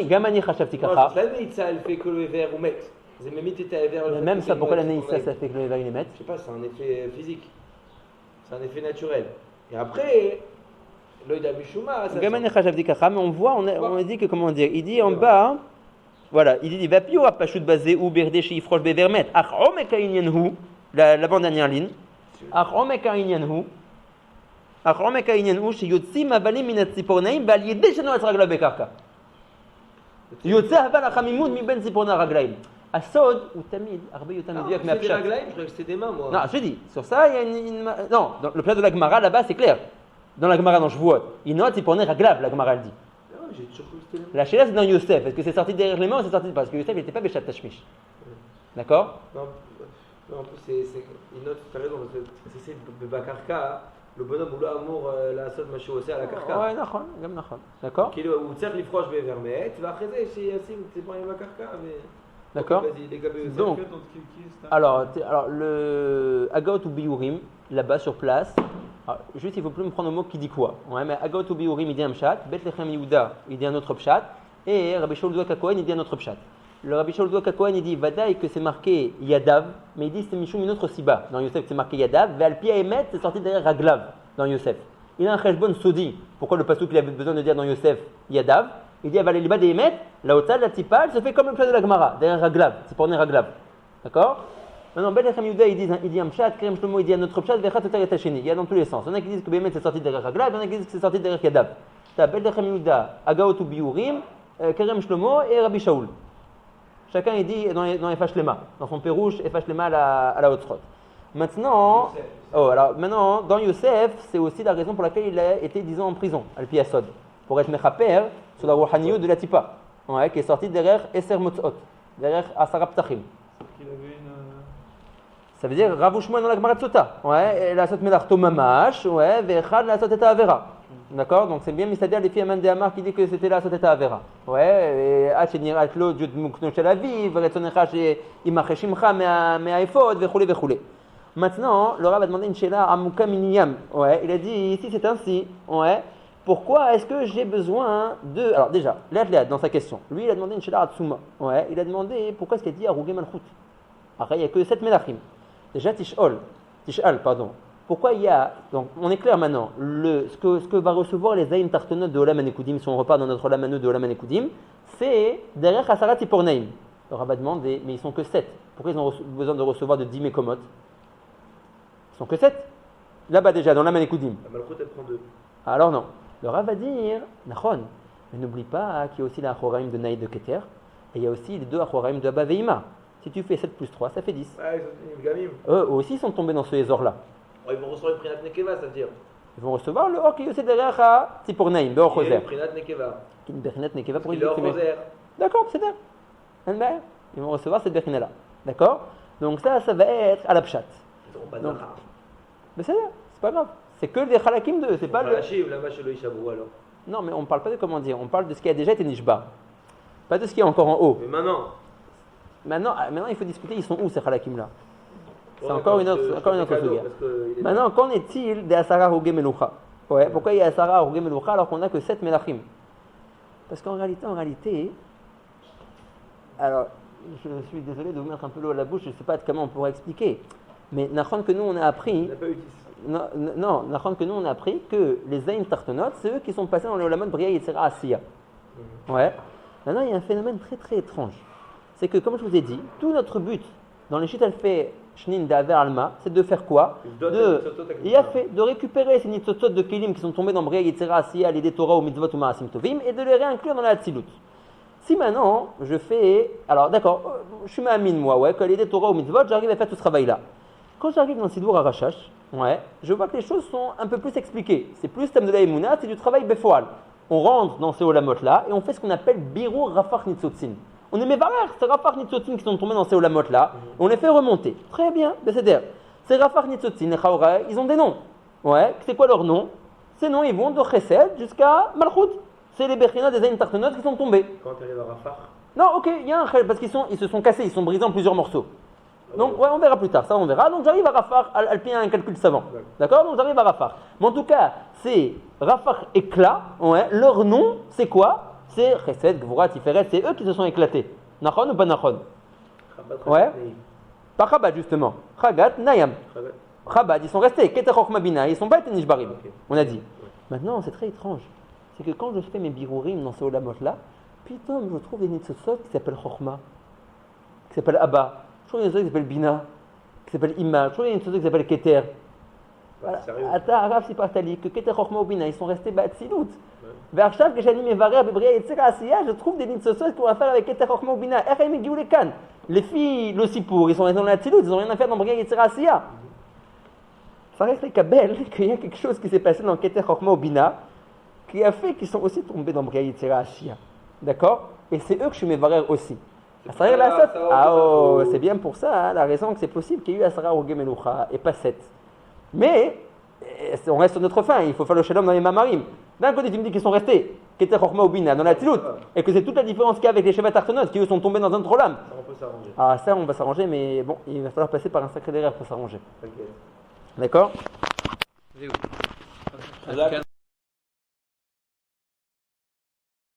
גם אני חשבתי ככה. לנעיצה, elle fait que le hiver הוא מת. זה ממית את ההיver. Même ça, pourquoi la naïssa, ça fait que le hiver il est מת? Je sais pas, c'est un effet physique. C'est un effet naturel. Et après, l'œil d'Amishuma, ça גם אני חשבתי ככה, mais on voit, on dit que, comment dire, il dit en bas, voilà, il dit, va pio apashut bazé ou berde chez Yifrosh bevermet, ach omek ha'inyan hu, la bande-dernière ligne. ach omek ha'inyan hu, שיוצאים הבלים מן הציפורניים ועל ידי שנועץ רגליו בקרקע. יוצא הבל החמימות מבין ציפורני הרגליים. הסוד הוא תמיד הרבה יותר מדויק מהפשט. Je croyais que c'était des mains, moi. Non, je dis, sur ça, il y a non, dans le plat de la Gemara, là-bas, c'est clair. Dans la Gemara, dans Shvuot, il note ציפורני רגליו, la Gemara, elle dit. J'ai toujours cru que c'était des mains. La Sheila, c'est dans Yosef. Est-ce que c'est sorti derrière les mains ou c'est sorti parce que Yosef, il n'était pas Beshat Tashmish. D'accord? Non, en plus, il note, tu as raison, parce que c'est Bakarka, le bonhomme ou l'amour, la sauce mâchée aussi à la Karka. Ouais, d'accord. D'accord? Qui est où Tserk l'ifroche vermet, va après, c'est Yassim, c'est pas une Bakarka, mais. D'accord? Vas-y, les gars, Donc, Fait entre qui, c'est un- alors le Agot ou Biurim, là-bas sur place, alors, juste il ne faut plus me prendre au mot qui dit quoi. Ouais, mais Agot ou Biurim, il dit un pshat, Bethlehem Yehuda, il dit un autre pshat, et Rabbi Shaul Dwak HaKohen, il dit un autre pshat. Le Rabbi Shaul Dwak HaKohen, il dit Vadaï que c'est marqué Yadav, mais il dit c'est Mishum une autre siba. Dans Yosef, c'est marqué Yadav, Ve'alpi Emet, c'est sorti derrière Raglav dans Yosef. Il a un cheshbon sodi. Pourquoi le pasuk il avait besoin de dire dans Yosef Yadav? Il dit Avaleliba de Emet, la Otzad, la Tipa, elle se fait comme le pshat de la Gemara, derrière Raglav, c'est pour Raglav. D'accord? Maintenant, Bethlehem Yehuda, il dit un pshat, Kerem Shlomo, il dit un autre pshat, Vechat Otar et Hasheni. Il y a dans tous les sens. Il y en a qui disent que Bémet c'est sorti derrière Raglav, il y en a qui disent que c'est sorti derrière Yadav. Tu as Bethlehem Yehuda, Agaot ou Biurim, Kerem Shlomo et Rabbi Shaul. Chacun il dit dans les Fashlema, dans son pérouche et Fashlema à la Hotzrot. Maintenant, maintenant, dans Yosef, c'est aussi la raison pour laquelle il a été 10 ans en prison, Al-Pi Asod, pour être Mechaper sur la Rouhaniyut de la Tipa, ouais, qui est sorti derrière Eser Motzot, derrière Asara Ptachim. qu'il avait une. Ça veut dire Ravouchmoin dans la Gemara Tzota, ouais, et la Sot Melarto Mamash, ouais, Vechad la Sot Eta Avera. D'accord? Donc c'est bien c'est-à-dire les filles Amand de Amar qui dit que c'était la Sot Eta Avera. Ouais, et Hachenir Atlo, Dieu de Mukno Shel Aviv, Retzonecha Imacheshimcha Me'aefod, Vechoulé, Vechoulé. Maintenant, le Rav a demandé une Sheila à Mukaminiyam. Ouais, il a dit, si c'est ainsi, ouais, pourquoi est-ce que j'ai besoin de. Alors déjà, Léat, dans sa question, lui il a demandé une Sheila à Tsuma. Ouais, il a demandé pourquoi est-ce qu'il a dit Arugé Malchut. Après, il n'y a que 7 Melachim. Déjà, Tish'al, pardon. Pourquoi il y a. Donc, on est clair maintenant. Ce que va recevoir les Zayin Tartonot de Olam Anekudim, si on repart dans notre Olam Anu de Olam Anekudim, c'est derrière Hasarat Tiporneim. Le Rav a demandé, mais ils sont que 7. Pourquoi ils ont besoin de recevoir de 10 Mekomot? Ils sont que 7. Là-bas déjà, dans Olam Anekudim. La Malchut, elle prend 2. Alors non. Le Rav va dire, Nachon, mais n'oublie pas qu'il y a aussi la Achoraim de Naïd de Keter, et il y a aussi les deux Achoraim de Abba Veima. Si tu fais 7 plus 3, ça fait 10. Ouais, ils sont gamim. Eux aussi sont tombés dans ce Ezor-là. Ils vont recevoir une Prinat Nekeva, ça veut dire. Ils vont recevoir le Or qui est aussi derrière à Tipornaim, Beor Et Choser. le Prinat Nekeva. Qui est une Berinat Nekeva pour Il est hors Choser. D'accord, c'est bien. Ils vont recevoir cette Berinat-là. D'accord? Donc ça va être à la Pshat. Ils n'auront pas de Donc, Zahar. mais c'est bien, c'est pas grave. C'est que des Chalakim 2, c'est pas le. Ou là-bas chez le Ishabou alors. Non, mais on parle pas de comment dire, on parle de ce qui a déjà été Nishba. Pas de ce qui est encore en haut. Mais maintenant. Maintenant, il faut discuter, ils sont où ces Chalakim-là? C'est Ouais, encore une parce autre, que encore une je autre fais cadeau, sujet. parce que il est- Maintenant, qu'en est-il des Asara Hogé Meloucha? Ouais, pourquoi il y a Asara Hogé Meloucha alors qu'on n'a que 7 Melachim? Parce qu'en réalité, alors, je suis désolé de vous mettre un peu l'eau à la bouche, je ne sais pas comment on pourrait expliquer, mais Nachon que nous on a appris, Il n'a pas eu 10. non, Nachon que nous on a appris que les Zayin Tartonot, c'est eux qui sont passés dans le Olamot Bria Yetzira Asiya. Ouais. Maintenant, il y a un phénomène très très étrange. C'est que, comme je vous ai dit, tout notre but dans les Shit Alfé Shnin d'Aver Alma, c'est de faire quoi? Il a fait de récupérer ces nitzotot de Kelim qui sont tombés dans Bria Yetzira Asiya, les Torah ou Mitzvot ou Ma'asim Tovim, et de les réinclure dans la Hatzilut. Si maintenant, je fais. Alors, d'accord, je suis ma'amine, moi, ouais, que les Torah ou Mitzvot, j'arrive à faire tout ce travail-là. Quand j'arrive dans le Sidour à Rachash, ouais, je vois que les choses sont un peu plus expliquées. C'est plus thème de la Emouna, c'est du travail Befoal. On rentre dans ces Olamot-là et on fait ce qu'on appelle Birur Rafach Nitzotzin. On est mévarer, c'est Rafach Nitzotzin qui sont tombés dans ces Olamot-là, et on les fait remonter. Très bien, c'est-à-dire, ces Rafach Nitzotzin, les Chaoura, ils ont des noms. Ouais, c'est quoi leur nom? Ces noms, ils vont de Chesed jusqu'à Malchut. C'est les Bechina des Zayin Tartonot qui sont tombés. Quand tu arrives à Rafah, Non, ok, il y a un Chel, parce qu'ils se sont cassés, ils sont brisés en plusieurs morceaux. Donc, ouais, on verra plus tard, ça on verra. Donc, j'arrive à Rafah, Alpien un calcul savant. D'accord? Donc, j'arrive à Rafah. Mais en tout cas, c'est Rafah éclat, ouais, leur nom, c'est quoi? C'est Chesed, Gvura, Tiferet, c'est eux qui se sont éclatés. Nachon ou pas Nachon? Ouais. Pas Chabad, justement. Chagat, Nayam. Chabad, ils sont restés. Keter Chochma Bina, ils sont pas été Nishbarim. On a dit. Maintenant, c'est très étrange. C'est que quand je fais mes birourim dans ces Olamot-là, putain, je trouve des Nitzotzot qui s'appellent Chochma, qui s'appellent Abba. Je trouve des Nitzotzot qui s'appellent Bina, qui s'appellent Imma. Je trouve des Nitzotzot qui s'appellent Keter. Sérieux. Ata Arav si partali que Keter Chochma ou Bina, ils sont restés Batsilut. Ve'achav que j'anime Evaré à Bebria Yetzira Asiya, je trouve des Nitzotzot qui ont affaire avec Keter Chochma ou Bina. Echaim et Gioulekan. Les filles, le Sipour, ils sont restés dans la Tzilut, ils n'ont rien à faire dans Bebria Yetzira Asiya. Ça reste les Kabel qu'il y a quelque chose qui s'est passé dans Keter Chochma ou Bina qui a fait qu'ils sont aussi tombés dans Bria Yetzira Asiya. D'accord? Et c'est eux que je suis mévarer aussi. Asara la Sot. Ah oh, c'est bien pour ça, hein, la raison que c'est possible qu'il y ait eu Asara Roge Meloucha et pas 7. Mais, on reste sur notre fin, il faut faire le shalom dans les mamarim. D'un côté, tu me dis qu'ils sont restés, Keter Chochma ou Bina, dans la Tzilut, et que c'est toute la différence qu'il y a avec les Shevat Tartonot, qui eux sont tombés dans un trolam. peut s'arranger. Ah, ça, on va s'arranger, mais bon, il va falloir passer par un sacré derrière pour s'arranger. T'inquiète. D'accord? Là,